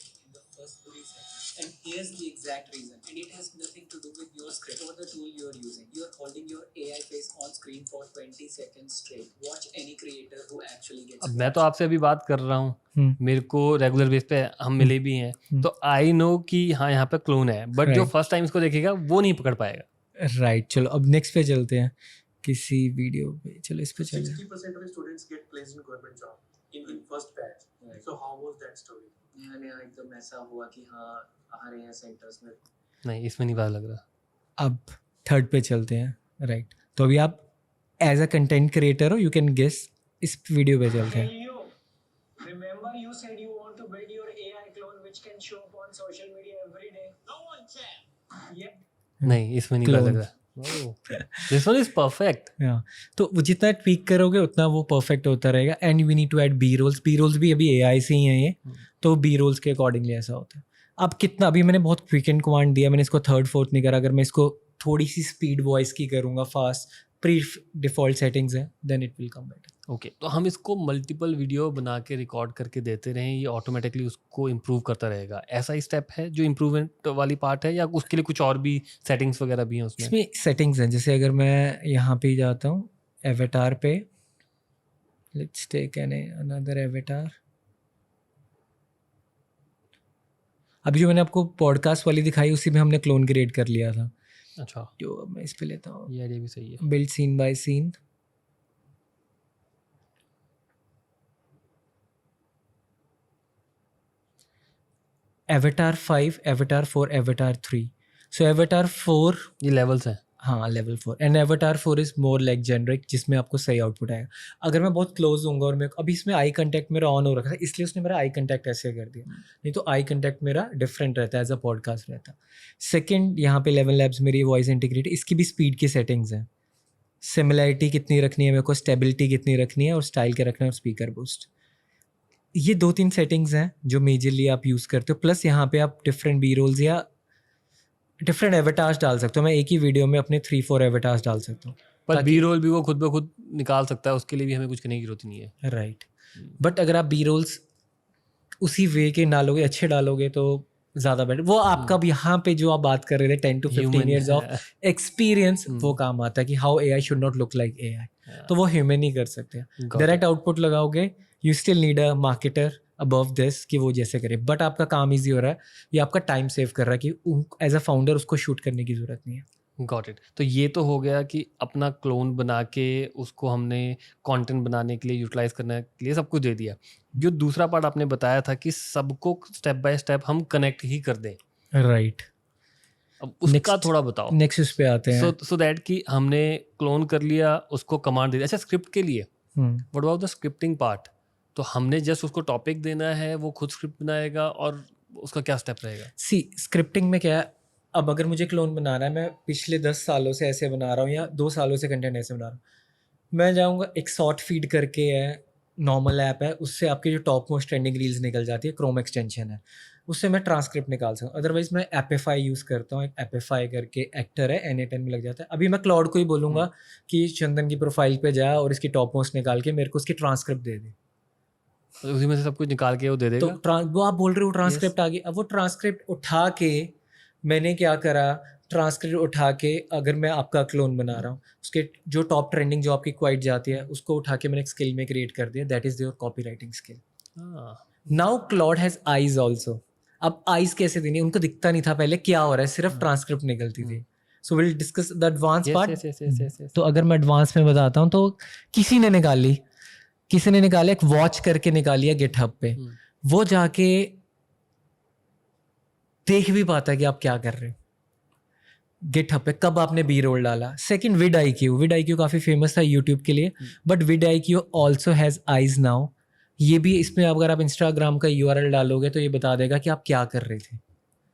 And here's the exact reason. And it has nothing to do with your script or the tool you're using. You're holding your AI face on screen for 20 seconds straight. Watch any creator who actually gets अब मैं तो आपसे अभी बात कर रहा हूँ, हम्म, मेरे को रेगुलर बेस पे हम मिले भी हैं, तो आई नो कि हाँ यहाँ पे क्लोन है, बट जो Right. फर्स्ट टाइम इसको देखेगा वो नहीं पकड़ पाएगा। राइट, चलो अब नेक्स्ट पे चलते हैं, किसी वीडियो पे, चलो इस पे चलते हैं। 60% of the students get placed in government job in first batch. Right. So how was that story? नया एकदम ऐसा हुआ कि हाँ आ रहे हैं सेंटर्स में। नहीं, इसमें नहीं पता लग रहा। अब थर्ड पे चलते हैं, राइट। तो अभी आप एज अ कंटेंट क्रिएटर हो, यू कैन गेस, इस वीडियो पे चलते हैं। Remember you said you want to build your AI clone which can show up on social media every day? No one can. Yep. नहीं, इसमें नहीं पता लग Clone. रहा। This one is perfect. हाँ, तो वो जितना ट्वीक करोगे उतना वो परफेक्ट होता रहेगा। And we need to add B rolls. B rolls भी अभी एआई से ही हैं ये, तो बी रोल्स के अकॉर्डिंगली ऐसा होता है। अब कितना, अभी मैंने बहुत क्विक कमांड दिया, मैंने इसको थर्ड फोर्थ नहीं करा। अगर मैं इसको थोड़ी सी स्पीड वॉइस की करूँगा, फास्ट प्री डिफ़ॉल्ट सेटिंग्स है, then it will come better. Okay, तो हम इसको मल्टीपल वीडियो बना के रिकॉर्ड करके देते रहें, ये ऑटोमेटिकली उसको इम्प्रूव करता रहेगा, ऐसा ही स्टेप है जो इम्प्रूवमेंट वाली पार्ट है, या उसके लिए कुछ और भी सेटिंग्स वगैरह भी हैं उसमें? इसमें सेटिंग्स हैं, जैसे अगर मैं यहाँ पे जाता हूँ एवेटार पे, let's take an another avatar. अभी जो मैंने आपको पॉडकास्ट वाली दिखाई उसी में हमने क्लोन क्रिएट कर लिया था। अच्छा, जो अब मैं इस पे लेता हूँ, ये आइडिया भी सही है। Build scene by scene. Avatar 5, avatar 4, avatar 3। So avatar 4, ये लेवल्स हैं। हाँ level 4, and avatar 4 is more like generic, जिसमें आपको सही आउटपुट आएगा। अगर मैं बहुत क्लोज हूँगा और मैं अभी इसमें आई कंटेक्ट मेरा ऑन हो रखा था, इसलिए उसने मेरा आई कंटेक्ट ऐसे कर दिया, नहीं तो आई कंटेक्ट मेरा डिफरेंट रहता है, एज अ पॉडकास्ट रहता। सेकेंड, यहाँ पे 11 लैब्स मेरी वॉइस इंटीग्रेट, इसकी भी स्पीड की सेटिंग्स हैं। सिमिलैरिटी कितनी रखनी है मेरे को, स्टेबिलिटी कितनी रखनी है, और स्टाइल क्या रखना है, और स्पीकर बूस्ट। ये 2-3 सेटिंग्स हैं जो मेजरली आप यूज़ करते हो। प्लस यहाँ पे आप डिफरेंट बी रोल्स या डिफरेंट एवेटार्स डाल सकते हो। मैं एक ही वीडियो में अपने 3-4 एवेटार्स डाल सकता हूँ। पर बी रोल भी वो खुद ब खुद निकाल सकता है, उसके लिए भी हमें कुछ करने की जरूरत नहीं है। राइट, बट अगर आप बी रोल्स उसी वे के डालोगे, अच्छे डालोगे, तो ज़्यादा बेटर। वो आपका अब यहाँ पे जो आप बात कर रहे थे 10 to 15 Human years of experience, वो काम आता है कि how AI should not look like AI, तो वो ह्यूमन ही कर सकते हैं। Got डायरेक्ट आउटपुट लगाओगे, you still need a marketer above this कि वो जैसे करे, बट आपका काम ईजी हो रहा है, ये आपका टाइम सेव कर रहा है कि एज अ फाउंडर उसको शूट करने की ज़रूरत नहीं है। Got it. तो ये तो हो गया कि अपना क्लोन बना के उसको हमने कंटेंट बनाने के लिए, यूटिलाइज करने के लिए सब कुछ दे दिया। जो दूसरा पार्ट आपने बताया था कि सबको स्टेप बाय स्टेप हम कनेक्ट ही कर दें, राइट, अब उसका Next. थोड़ा बताओ। नेक्स्ट उस पे आते हैं। सो दैट कि हमने क्लोन कर लिया, उसको कमांड दे दिया। अच्छा, स्क्रिप्ट के लिए what about the scripting part? तो हमने जस्ट उसको टॉपिक देना है, वो खुद स्क्रिप्ट बनाएगा, और उसका क्या स्टेप रहेगा? सी स्क्रिप्टिंग में क्या है, अब अगर मुझे क्लोन बनाना है, मैं पिछले 10 सालों से ऐसे बना रहा हूँ या 2 सालों से कंटेंट ऐसे बना रहा हूँ, मैं जाऊँगा, एक शॉर्ट फीड करके है, नॉर्मल ऐप है, उससे आपकी जो टॉप मोस्ट ट्रेंडिंग रील्स निकल जाती है, क्रोम एक्सटेंशन है, उससे मैं ट्रांसक्रिप्ट निकाल सकूँ। अदरवाइज मैं एपिफाई यूज़ करता हूँ, एक एपिफाई करके एक्टर है, N8N में लग जाता है। अभी मैं क्लाउड को ही बोलूँगा कि चंदन की प्रोफाइल पे जा और इसकी टॉप मोस्ट निकाल के मेरे को उसकी ट्रांसक्रिप्ट दे दे, तो उसी में से सब कुछ निकाल के वो दे तो देगा। वो आप बोल रहे हो ट्रांसक्रिप्ट आ गई। अब वो ट्रांसक्रिप्ट उठा के मैंने क्या करा, ट्रांसक्रिप्ट उठा के अगर मैं आपका क्लोन बना रहा हूँ, उसके जो टॉप ट्रेंडिंग जो आपकी क्वाइट जाती है, उसको उठा के मैंने एक स्किल में क्रिएट कर दिया, that is your copy writing skill. Now Claude has eyes also. अब आईज कैसे देनी, उनको दिखता नहीं था पहले क्या हो रहा है, सिर्फ ट्रांसक्रिप्ट निकलती थी। So will discuss the advance part. तो अगर मैं एडवांस में बताता हूँ, तो किसी ने निकाला एक वॉच करके निकाल लिया गिटहब पे, वो जाके देख भी पाता है कि आप क्या कर रहे हो गिटहब पे, कब आपने बी रोल डाला। सेकंड, विड आईक्यू काफ़ी फेमस था यूट्यूब के लिए, but vidIQ also has AIs now. ये भी, इसमें अगर आप इंस्टाग्राम का यूआरएल डालोगे तो ये बता देगा कि आप क्या कर रहे थे,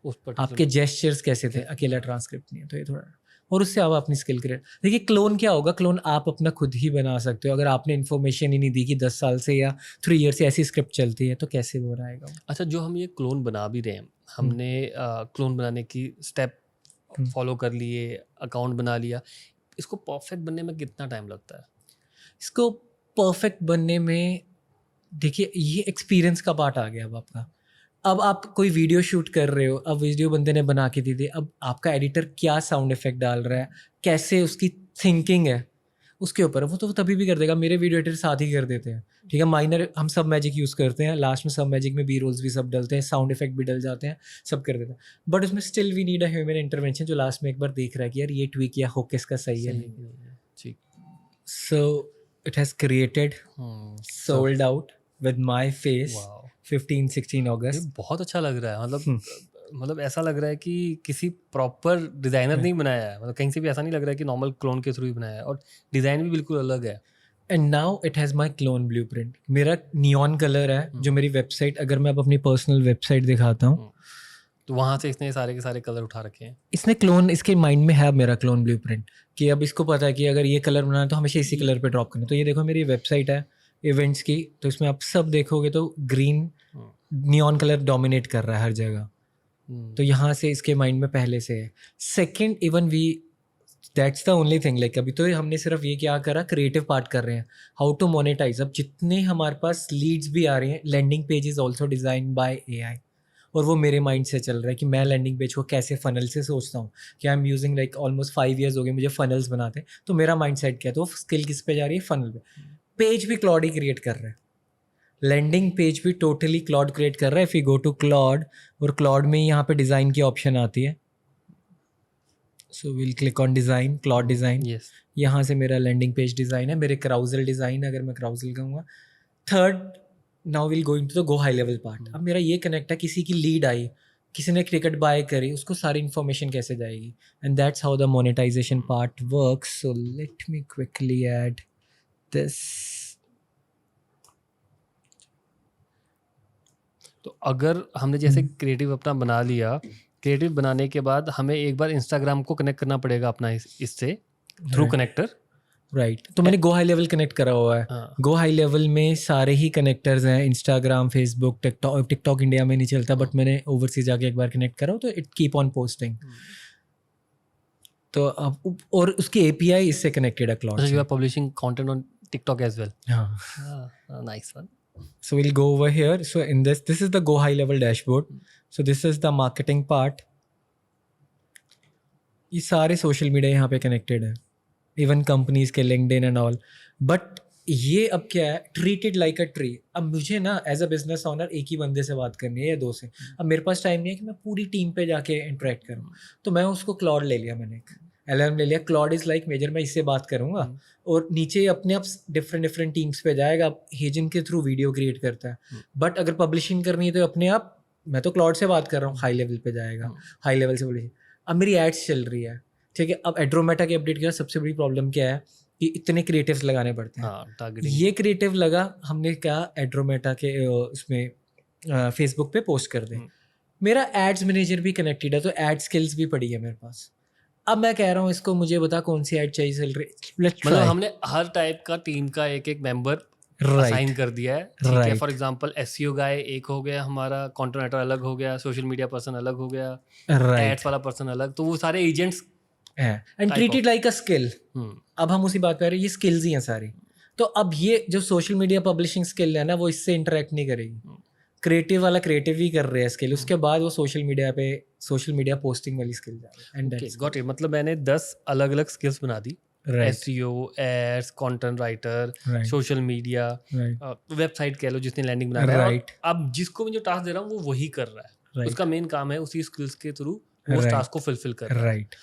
उस पर आपके जेस्चर्स कैसे थे, अकेला ट्रांसक्रिप्ट नहीं है। तो ये थोड़ा, और उससे आप अपनी स्किल क्रिएट। देखिए क्लोन क्या होगा, क्लोन आप अपना खुद ही बना सकते हो। अगर आपने इन्फॉर्मेशन ही नहीं दी कि 10 साल से या 3 ईयर से ऐसी स्क्रिप्ट चलती है, तो कैसे वो आएगा। अच्छा, जो हम ये क्लोन बना भी रहे हैं, हमने क्लोन बनाने की स्टेप फॉलो कर लिए, अकाउंट बना लिया, इसको परफेक्ट बनने में कितना टाइम लगता है? इसको परफेक्ट बनने में देखिए ये एक्सपीरियंस का पार्ट आ गया अब आपका। अब आप कोई वीडियो शूट कर रहे हो, अब वीडियो बंदे ने बना के दी थी, अब आपका एडिटर क्या साउंड इफेक्ट डाल रहा है, कैसे उसकी थिंकिंग है, उसके ऊपर है। वो तो तभी भी कर देगा, मेरे वीडियो एडिटर साथ ही कर देते हैं, ठीक है। माइनर हम सब मैजिक यूज़ करते हैं, लास्ट में सब मैजिक में बी रोल्स भी सब डलते हैं, साउंड इफेक्ट भी डल जाते हैं, सब कर देते हैं। बट उसमें still we need a human intervention जो लास्ट में एक बार देख रहा है कि यार ये ट्वीक या हुक इसका सही है नहीं। ठीक। So it has created, sold out with my face, wow, 15-16 ये अगस्त। बहुत अच्छा लग रहा है। मतलब ऐसा लग रहा है कि किसी प्रॉपर डिजाइनर नहीं बनाया है, मतलब कहीं से भी ऐसा नहीं लग रहा है कि नॉर्मल क्लोन के थ्रू ही बनाया है, और डिजाइन भी बिल्कुल अलग है। And now it has my clone blueprint. मेरा नियॉन कलर है जो मेरी वेबसाइट, अगर मैं अब अपनी पर्सनल वेबसाइट दिखाता हूँ, तो वहां से इसने सारे के सारे कलर उठा रखे हैं। इसने क्लोन, इसके माइंड में है मेरा क्लोन ब्लूप्रिंट कि अब इसको पता है कि अगर ये कलर बनाना है तो हमेशा इसी कलर पे ड्रॉप करना है। तो ये देखो मेरी वेबसाइट है इवेंट्स की, तो इसमें आप सब देखोगे तो ग्रीन नियॉन कलर डोमिनेट कर रहा है हर जगह। तो यहाँ से इसके माइंड में पहले से है। Second, even we that's the only thing, like अभी तो हमने सिर्फ ये क्या करा, क्रिएटिव पार्ट कर रहे हैं, हाउ टू मोनेटाइज। अब जितने हमारे पास लीड्स भी आ रही हैं, landing page is also design by AI, और वो मेरे माइंड से चल रहा है कि मैं लैंडिंग पेज को कैसे फनल से सोचता हूँ कि I am using like almost 5 years हो गए मुझे फनल्स बनाते हैं। तो मेरा माइंड सेट क्या है, तो वो स्किल किस पे जा रही है, फनल पे। पेज भी क्लॉड ही क्रिएट कर रहा है, लैंडिंग पेज भी टोटली क्लॉड क्रिएट कर रहा है। If you go to Claude, और क्लॉड में यहाँ पे डिज़ाइन की ऑप्शन आती है, so will click on design, Claude design. Yes, यहाँ से मेरा लैंडिंग पेज डिज़ाइन है, मेरे क्राउजल डिज़ाइन, अगर मैं क्राउजल कहूँगा। Third, now will going to the go high level part. अब मेरा ये कनेक्ट है, किसी की लीड आई, किसी ने क्रिकेट बाय करी, उसको सारी इन्फॉर्मेशन कैसे जाएगी, and that's how the monetization part works. So let me quickly add this. तो अगर हमने जैसे क्रिएटिव अपना बना लिया, क्रिएटिव बनाने के बाद हमें एक बार इंस्टाग्राम को कनेक्ट करना पड़ेगा अपना इससे थ्रू कनेक्टर, राइट। तो मैंने गो हाई लेवल कनेक्ट करा हुआ है। हाँ। गो हाई लेवल में सारे ही कनेक्टर्स हैं, Instagram, Facebook, TikTok. TikTok India में नहीं चलता, बट मैंने ओवरसीज जाके एक बार कनेक्ट करा हो, तो इट कीप ऑन पोस्टिंग। तो अब और उसकी API इससे कनेक्टेड है क्लाउड यू से। Are publishing content on TikTok as well. हाँ, nice one. so we'll go over here. So in this is the go high level dashboard. So this is the marketing part. ये सारे social media यहाँ पे connected है, even companies के LinkedIn and all. But ये अब क्या है, ट्रीटेड लाइक अ ट्री। अब मुझे ना एज अ बिजनेस ओनर एक ही बंदे से बात करनी है या 2 से। अब मेरे पास टाइम नहीं है कि मैं पूरी टीम पे जाके इंटरेक्ट करूँ, तो मैं उसको क्लॉड ले लिया, मैंने एक LLM ले लिया। क्लॉड इज लाइक मेजर, मैं इससे बात करूँगा और नीचे अपने आप डिफरेंट टीम्स पे जाएगा। हेजन के थ्रू वीडियो क्रिएट करता है, बट अगर पब्लिशिंग करनी है तो अपने आप, मैं तो क्लॉड से बात कर रहा हूँ, हाई लेवल पे जाएगा, हाई लेवल से पब्लिशिंग। अब मेरी एड्स चल रही है, ठीक है। अब एड्रोमेटा के अपडेट किया, सबसे बड़ी प्रॉब्लम क्या है कि इतने क्रिएटिव्स लगाने पड़ते हैं। टारगेटिंग। ये क्रिएटिव लगा, हमने क्या एड्रोमेटा के उसमें फेसबुक पे पोस्ट कर दें। मेरा एड्स मैनेजर भी कनेक्टेड है, तो एड स्किल्स भी पड़ी है मेरे पास। अब मैं कह रहा हूँ इसको, मुझे बता कौन सी एड चाहिए चल रही, मतलब हमने हर टाइप का टीम का एक मेंबर असाइन कर दिया है, ठीक है। फॉर एग्जांपल SEO गाय एक हो गया हमारा, कंटेंट राइटर अलग हो गया, सोशल मीडिया पर्सन अलग हो गया, एड्स वाला पर्सन अलग, तो वो सारे agents and treated like a skill. अब हम उसी बात पे आ रहे हैं, ये स्किल्स ही हैं सारी। तो अब ये जो सोशल मीडिया पब्लिशिंग स्किल है ना, वो इससे इंटरेक्ट नहीं करेगी। क्रिएटिव वाला क्रिएटिव ही कर रहे हैं स्किल, उसके बाद वो सोशल मीडिया पोस्टिंग वाली स्किल जा रही है। Got it. मतलब मैंने 10 अलग अलग स्किल्स बना दी, SEO, ads, content writer, social media, website कह लो जिसने लैंडिंग बना रहा है। अब जिसको मैं जो टास्क दे रहा हूँ वो वही कर रहा है, उसका मेन काम है उसी स्किल्स के थ्रू वो टास्क को फुलफिल कर रहा है। राइट।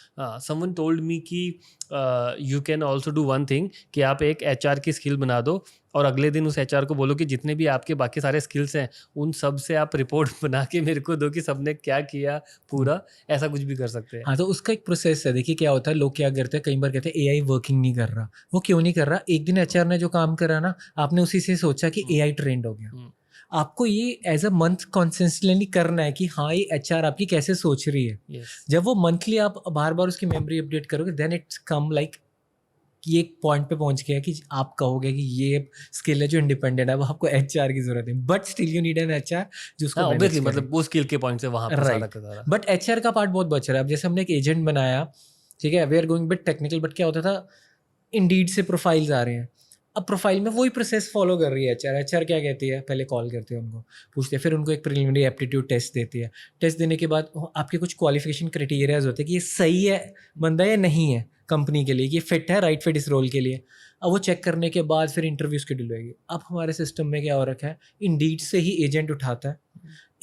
समवन टोल्ड मी कि you can also do one thing, कि आप एक HR की स्किल बना दो और अगले दिन उस HR को बोलो कि जितने भी आपके बाकी सारे स्किल्स हैं उन सब से आप रिपोर्ट बना के मेरे को दो कि सबने क्या किया पूरा। ऐसा कुछ भी कर सकते हैं। हाँ, तो उसका एक प्रोसेस है। देखिए क्या होता है, लोग क्या करते हैं, कई बार कहते हैं AI वर्किंग नहीं कर रहा। वो क्यों नहीं कर रहा? एक दिन HR ने जो काम करा ना, आपने उसी से सोचा कि AI ट्रेंड हो गया। आपको ये एज अ मंथ कॉन्सिस्टेंटली करना है कि हाँ ये HR आपकी कैसे सोच रही है। yes. जब वो मंथली आप बार बार उसकी मेमोरी अपडेट करोगे, देन इट्स कम लाइक कि एक पॉइंट पे पहुंच गया कि आप कहोगे कि ये स्किल है जो इंडिपेंडेंट है, वो आपको एचआर की जरूरत है, but still you need an HR जो उसको मैनेज ऑब्वियसली करे। मतलब वो स्किल के पॉइंट से वहां पर सारा राइट, का सारा। बट एचआर का पार्ट बहुत बच रहा है। अब जैसे हमने एक एजेंट बनाया, ठीक है, we are going bit technical, but क्या होता था, इंडीड से प्रोफाइल्स आ रहे हैं, अब प्रोफाइल में वही प्रोसेस फॉलो कर रही है एचआर। एचआर क्या कहती है, पहले कॉल करते हैं उनको, पूछते हैं, फिर उनको एक प्रिलिमिनरी एप्टीट्यूड टेस्ट देती है। टेस्ट देने के बाद आपके कुछ क्वालिफिकेशन क्राइटेरियाज होते हैं कि ये सही है बंदा या नहीं है कंपनी के लिए, कि फिट है, राइट फिट इस रोल के लिए। अब वो चेक करने के बाद फिर इंटरव्यू शेड्यूल होगी। अब हमारे सिस्टम में क्या हो रखा है, इंडीड से ही एजेंट उठाता है,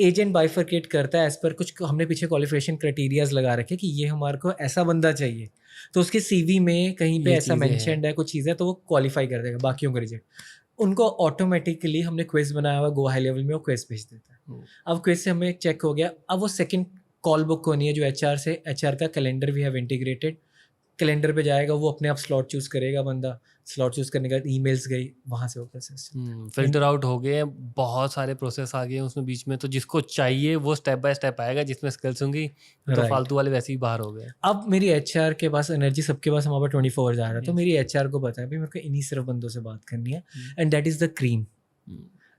एजेंट बाइफरकेट करता है एज पर कुछ हमने पीछे क्वालिफिकेशन क्राइटेरियाज लगा रखे कि ये हमारे को ऐसा बंदा चाहिए, तो उसके सीवी में कहीं पे ये ऐसा चीज़ें हैं। मेंशन्ड है कुछ चीज़ है तो वो क्वालिफाई कर देगा, बाकियों को रिजेक्ट। उनको ऑटोमेटिकली हमने क्विज बनाया हुआ, गो हाई लेवल में वो क्विज भेज देता है। अब क्विज से हमें चेक हो गया, अब वो सेकंड कॉल बुक होनी है जो एचआर से, एचआर का calendar we have integrated, calendar पे जाएगा, वो अपने आप स्लॉट चूज करेगा, बंदा स्लॉट चूज करने के बाद ईमेल्स गई, वहाँ से वो प्रोसेस। फिल्टर आउट हो गए, बहुत सारे प्रोसेस आ गए हैं उसमें बीच में, तो जिसको चाहिए वो स्टेप बाय स्टेप आएगा, जिसमें स्किल्स होंगी तो Right. फालतू वाले वैसे ही बाहर हो गए। अब मेरी एचआर के पास एनर्जी, सबके पास हमारे 24 आवर्स आ रहा है, तो मेरी एचआर को पता है भाई मेरे को इन्हीं सिर्फ बंदों से बात करनी है, and that is the cream.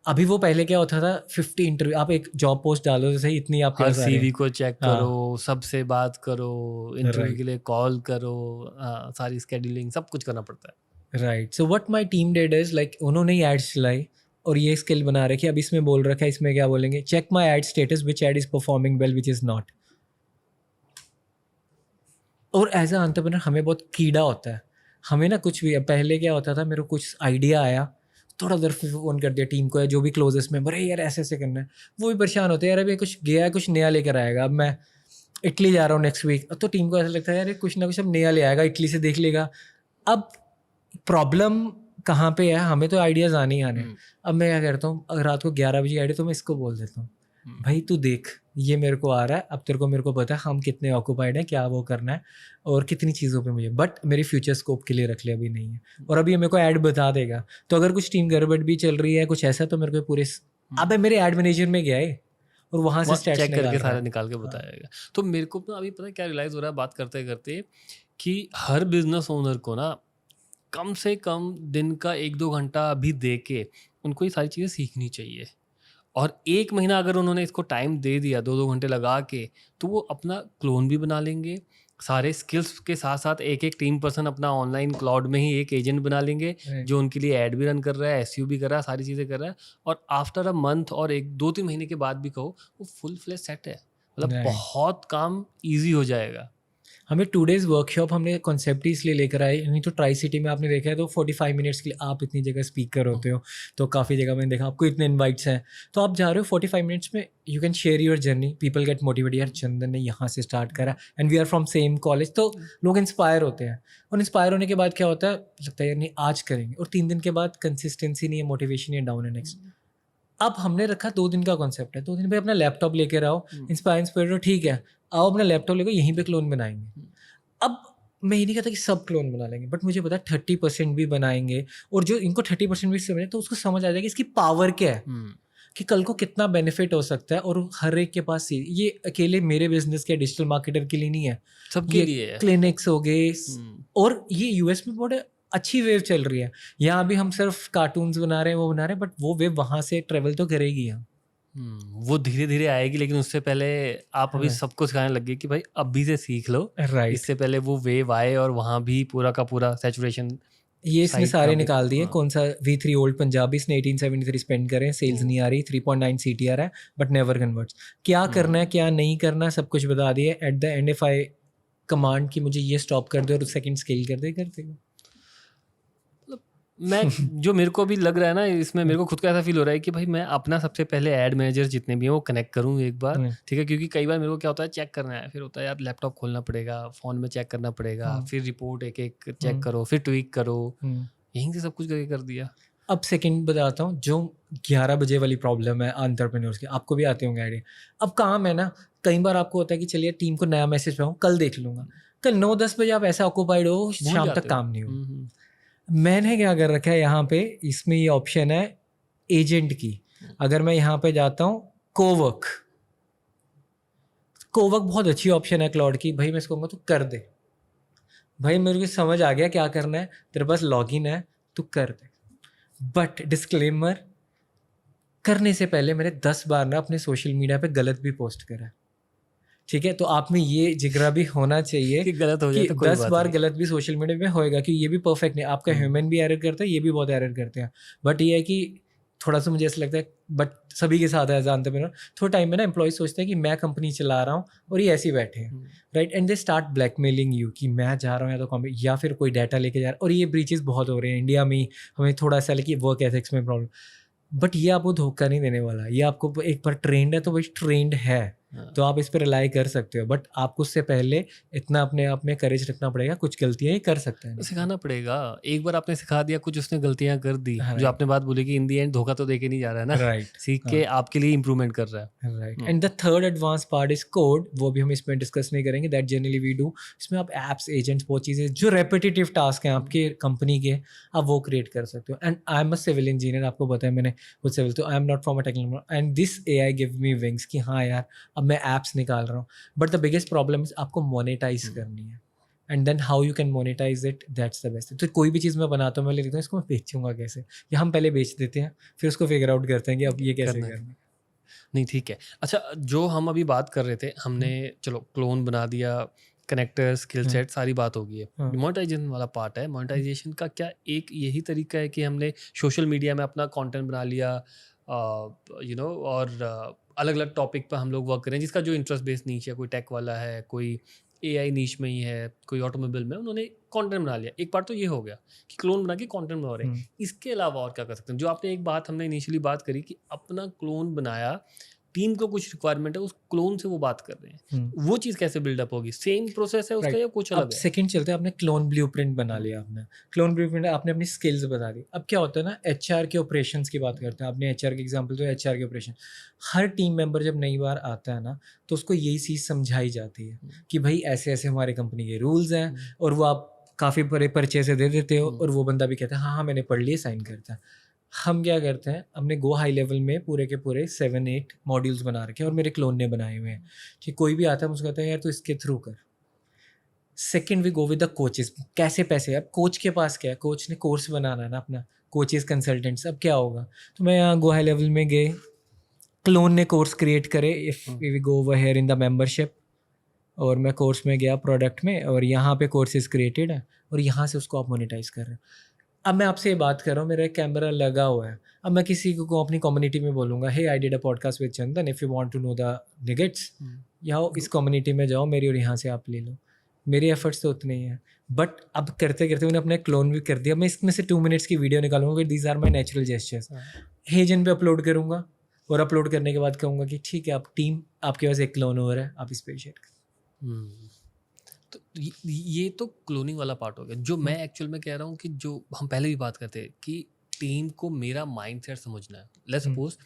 अभी वो पहले क्या होता था, 50 इंटरव्यू, आप एक जॉब पोस्ट डालो तो सही, इतनी आपके हर पास आ रही है। सीवी को चेक हाँ। करो, सबसे बात करो, इंटरव्यू Right. के लिए कॉल करो, सारी स्केड्यूलिंग सब कुछ करना पड़ता है। Right, so what my team did is like, उन्होंने ही एड्स चलाई और ये स्किल बना रखी है। अब इसमें बोल रखा है, इसमें क्या बोलेंगे, check my ad status which ad is performing well which is not. और एज अ एंटरप्रेन्योर हमें बहुत कीड़ा होता है, हमें ना कुछ भी, पहले क्या होता था, मेरे को कुछ आइडिया आया, थोड़ा देर फ़ोन कर दिया टीम को, जो भी क्लोजेस्ट मेंबर है, यार ऐसे ऐसे करना है, वो भी परेशान होते हैं, यार अभी कुछ गया है, कुछ नया लेकर आएगा। अब मैं इटली जा रहा हूँ नेक्स्ट वीक, तो टीम को ऐसा लगता है यार ये कुछ ना कुछ अब नया ले आएगा, इटली से देख लेगा। अब प्रॉब्लम कहाँ पे है, हमें तो आइडियाज़ आने ही आने हैं। अब मैं क्या करता हूँ, अगर रात को 11 बजे आइडिया, तो मैं इसको बोल देता हूँ, भाई तू देख ये मेरे को आ रहा है, अब तेरे को मेरे को पता है हम कितने ऑक्यूपाइड हैं, क्या वो करना है और कितनी चीज़ों पे मुझे, बट मेरी फ्यूचर स्कोप के लिए रख ले, अभी नहीं है। और अभी मेरे को ऐड बता देगा, तो अगर कुछ टीम गड़बड़ भी चल रही है कुछ ऐसा, तो मेरे को पूरे अब मेरे ऐड मैनेजर में गया है और वहाँ से स्टैट्स चेक निकाल करके रहा सारा है। निकाल के बताएगा। तो मेरे को ना अभी पता है क्या रियलाइज हो रहा है बात करते करते, कि हर बिजनेस ओनर को ना कम से कम दिन का 1-2 घंटा अभी दे के उनको ये सारी चीज़ें सीखनी चाहिए। और 1 महीना अगर उन्होंने इसको टाइम दे दिया 2-2 घंटे लगा के, तो वो अपना क्लोन भी बना लेंगे, सारे स्किल्स के साथ साथ एक टीम पर्सन अपना ऑनलाइन क्लाउड में ही एक एजेंट बना लेंगे Right. जो उनके लिए ऐड भी रन कर रहा है, एसईओ भी कर रहा है, सारी चीज़ें कर रहा है, और आफ्टर अ मंथ और 1-2-3 महीने के बाद भी कहो वो फुल फ्लेज सेट है। मतलब Right. बहुत काम ईजी हो जाएगा। हमें 2 डेज़ वर्कशॉप हमने कॉन्सेप्ट ही इसलिए लेकर आए, नहीं तो ट्राई सिटी में आपने देखा है तो 45 मिनट्स के लिए आप इतनी जगह स्पीकर होते हो, तो काफ़ी जगह मैंने देखा आपको इतने इनवाइट्स हैं, तो आप जा रहे हो 45 मिनट्स में you can share your journey, people get motivated, यार चंदन ने यहाँ से स्टार्ट करा and we are from same college, तो लोग इंस्पायर होते हैं। और इंस्पायर होने के बाद क्या होता है, लगता है यार नहीं आज करेंगे, और 3 दिन के बाद कंसिस्टेंसी नहीं है, मोटिवेशन है, डाउन है नेक्स्ट। अब हमने रखा 2 दिन का कॉन्सेप्ट है, 2 दिन पे अपना लैपटॉप लेकर आओ, इंस्पायर हो, ठीक है आओ अपना लैपटॉप लेकर यहीं पे क्लोन बनाएंगे। अब मैं ये नहीं कहता कि सब क्लोन बना लेंगे, बट मुझे पता है 30% भी बनाएंगे, और जो इनको 30% भी समझे तो उसको समझ आ जाएगा इसकी पावर क्या है, कि कल को कितना बेनिफिट हो सकता है। और हर एक के पास ये अकेले मेरे बिजनेस के डिजिटल मार्केटर के लिए नहीं है, सबके लिए है। क्लिनिक्स हो गए, और ये यूएस में बहुत अच्छी वेव चल रही है। यहाँ भी हम सिर्फ कार्टून्स बना रहे हैं, वो बना रहे हैं, बट वो वेव वहाँ से ट्रेवल तो करेगी यहाँ। वो धीरे धीरे आएगी, लेकिन उससे पहले आप अभी सबको सिखाने लगे कि भाई अभी से सीख लो, राइट, इससे पहले वो वेव आए और वहाँ भी पूरा का पूरा सैचुरेशन। ये इसने साइट सारे का निकाल दिए, हाँ। कौन सा V3 ओल्ड पंजाबी इसने 1873 स्पेंड करें, सेल्स नहीं आ रही, 3.9 CTR है बट नेवर कन्वर्ट्स, क्या करना है क्या नहीं करना सब कुछ बता दिए। Eight the and if I command कि मुझे ये स्टॉप कर दे और सेकंड स्केल कर देगा। मैं जो मेरे को भी लग रहा है ना इसमें, मेरे को खुद को ऐसा फील हो रहा है कि भाई मैं अपना सबसे पहले ऐड मैनेजर जितने भी हैं वो कनेक्ट करूँ एक बार, ठीक है, क्योंकि कई बार मेरे को क्या होता है चेक करना है, फिर होता है यार लैपटॉप खोलना पड़ेगा, फ़ोन में चेक करना पड़ेगा, फिर रिपोर्ट एक एक चेक करो, फिर ट्वीक करो, यहीं से सब कुछ करके कर दिया। अब सेकंड बताता हूँ, जो 11 बजे वाली प्रॉब्लम है एंटरप्रेन्योर्स की, आपको भी आते होंगे आइडिया। अब काम है ना, कई बार आपको होता है कि चलिए टीम को नया मैसेज पाऊँ, कल देख लूँगा, कल 9-10 बजे आप ऐसा ऑक्यूपाइड हो शाम तक काम नहीं हो। मैंने क्या कर रखा है यहाँ पे, इसमें ये ऑप्शन है एजेंट की, अगर मैं यहाँ पे जाता हूँ कोवर्क बहुत अच्छी ऑप्शन है क्लाउड की, भाई मैं इसको कहूँगा तो कर दे, भाई मेरे को समझ आ गया क्या करना है, तेरे पास लॉगिन है, तू कर दे। बट डिस्क्लेमर, करने से पहले मैंने 10 बार ना अपने सोशल मीडिया पे गलत भी पोस्ट करा है, ठीक है? तो आप में ये जिगरा भी होना चाहिए कि गलत हो जाए कि तो कोई 10 बात बार नहीं। गलत भी सोशल मीडिया पे होएगा, कि ये भी परफेक्ट नहीं, आपका ह्यूमन भी एरर करता है, ये भी बहुत एरर करते हैं। बट ये है कि थोड़ा सा मुझे ऐसा लगता है, बट सभी के साथ है, जानते मेरा थोड़ा टाइम में ना एम्प्लॉय सोचते हैं कि मैं कंपनी चला रहा हूँ और ये ऐसे ही बैठे हैं, right? And they start blackmailing you कि मैं जा रहा हूँ या तो कंपनी, या फिर कोई डाटा लेके जा रहा है। और ये ब्रीचेस बहुत हो रहे हैं इंडिया में ही, हमें थोड़ा सा कि वर्क एथिक्स में प्रॉब्लम। बट ये आपको धोखा नहीं देने वाला, ये आपको एक बार ट्रेंड है तो भाई ट्रेंड है, तो आप इस पर रिलाई कर सकते हो। बट आपको उससे पहले इतना अपने आप में करेज रखना पड़ेगा, कुछ गलतियां ही कर सकते हैं। सिखाना पड़ेगा, एक बार आपने सिखा दिया, कुछ उसने गलतियां कर दी, हाँ, जो आपने बात बोली कि इन दी एंड धोखा तो देके नहीं जा रहा है ना, राइट, सीख के आपके लिए इम्प्रूवमेंट कर रहा है। Right. And the third advance part is code, वो भी हम इसमें डिस्कस नहीं करेंगे, दैट जनरली वी डू। इसमें आप एप्स, एजेंट्स, वो चीज़ें जो रेपिटेटिव टास्क हैं आपके कंपनी के, आप वो क्रिएट कर सकते हो। And I am a civil engineer, आपको पता है मैंने खुद सिविल, तो I am not from a technical, and this AI give me wings कि हाँ यार अब मैं एप्स निकाल रहा हूँ। But the biggest problem is आपको मोनेटाइज करनी है, and then how you can monetise it, that's the best. तो कोई भी चीज़ मैं बनाता हूँ, मैं लिखता हूँ इसको मैं बेचूंगा कैसे, या हम पहले बेच देते हैं फिर उसको फिगर आउट करते हैं कि अब ये कैसे करना है। करना है। नहीं ठीक है। अच्छा, जो हम अभी बात कर रहे थे, हमने चलो क्लोन बना दिया, कनेक्टर, स्किल सेट, सारी बात हो गई है। हाँ। मोनेटाइजेशन वाला पार्ट है, मोनेटाइजेशन का क्या एक यही तरीका है कि हमने सोशल मीडिया में अपना कंटेंट बना लिया, और अलग अलग टॉपिक पर हम लोग वर्क करें, जिसका जो इंटरेस्ट बेस्ड नीच है, कोई टेक वाला है, कोई AI नीच में ही है, कोई ऑटोमोबाइल में, उन्होंने कंटेंट बना लिया। एक पार्ट तो ये हो गया कि क्लोन बना के कंटेंट बना रहे हैं। इसके अलावा और क्या कर सकते हैं? जो आपने एक बात हमने इनिशियली बात करी कि अपना क्लोन बनाया, टीम को कुछ रिक्वायरमेंट है, उस क्लोन से वो बात कर रहे हैं, वो चीज़ कैसे बिल्डअप होगी? सेम प्रोसेस है उसका या कुछ अब अलग है? सेकंड चलते हैं, आपने क्लोन ब्लूप्रिंट बना लिया, आपने क्लोन ब्लूप्रिंट, आपने अपनी स्किल्स बता दी। अब क्या होता है ना, HR के ऑपरेशंस की बात करते हैं, आपने HR के एग्जांपल, तो HR के ऑपरेशन, हर टीम मेंबर जब नई बार आता है ना, तो उसको यही चीज़ समझाई जाती है कि भाई ऐसे ऐसे हमारे कंपनी के रूल्स हैं, और वो आप काफ़ी बड़े परिचय से दे देते हो, और वो बंदा भी कहता है हाँ हाँ मैंने पढ़ लिए, साइन करता है। हम क्या करते हैं, हमने गो हाई लेवल में पूरे के पूरे 7-8 मॉड्यूल्स बना रखे हैं, और मेरे क्लोन ने बनाए हुए हैं कि कोई भी आता है मुझे कहता है यार तो इसके थ्रू कर। Second we go with the coaches, कैसे पैसे, अब कोच के पास क्या है, कोच ने कोर्स बनाना है ना अपना, कोचेस कंसल्टेंट्स, अब क्या होगा, तो मैं यहाँ गो हाई लेवल में गए, क्लोन ने कोर्स क्रिएट करे, if we go over here in the membership, और मैं कोर्स में गया प्रोडक्ट में, और यहाँ पे कोर्सेज क्रिएटेड है, और यहाँ से उसको आप मोनेटाइज कर रहे हैं। अब मैं आपसे ये बात कर रहा हूँ, मेरा एक कैमरा लगा हुआ है, अब मैं किसी को अपनी कम्युनिटी में बोलूँगा hey I did a podcast with Chandan, if you want to know the nuggets, यहाँ इस कम्युनिटी में जाओ मेरी, और यहाँ से आप ले लो। मेरे एफर्ट्स तो उतने ही हैं, बट अब करते करते मैंने अपना क्लोन भी कर दिया। मैं इसमें से 2 मिनट्स की वीडियो निकालूंगा, these are my natural gestures, HeyGen पे अपलोड करूँगा, और अपलोड करने के बाद कहूँगा कि ठीक है, आप टीम, आपके पास एक क्लोन हो रहा है, आप इस पर शेयर करें। तो ये तो क्लोनिंग वाला पार्ट हो गया। जो मैं एक्चुअल में कह रहा हूँ कि जो हम पहले भी बात करते हैं कि टीम को मेरा माइंडसेट समझना है। लेट्स सपोज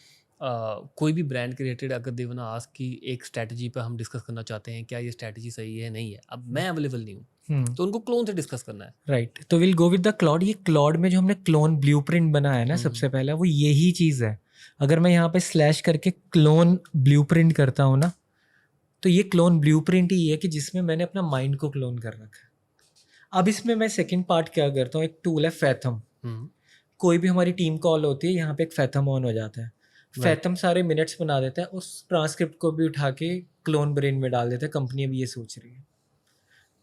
कोई भी ब्रांड क्रिएटेड अगर दे वांट आस्क कि एक स्ट्रैटेजी पे हम डिस्कस करना चाहते हैं, क्या ये स्ट्रैटेजी सही है नहीं है, अब मैं अवेलेबल नहीं हूँ, तो उनको क्लोन से डिस्कस करना है। राइट, तो will go with the Claude. ये क्लॉड में जो हमने क्लोन ब्लूप्रिंट बनाया है ना, सबसे पहला वो यही चीज़ है। अगर मैं यहाँ पे स्लैश करके क्लोन ब्लूप्रिंट करता हूँ ना, तो ये क्लोन ब्लूप्रिंट ही है कि जिसमें मैंने अपना माइंड को क्लोन कर रखा है। अब इसमें मैं सेकंड पार्ट क्या करता हूँ, एक टूल है फैथम। कोई भी हमारी टीम कॉल होती है, यहाँ पे एक फैथम ऑन हो जाता है, फैथम सारे मिनट्स बना देता है, उस ट्रांसक्रिप्ट को भी उठा के क्लोन ब्रेन में डाल देता है। कंपनी अभी ये सोच रही है,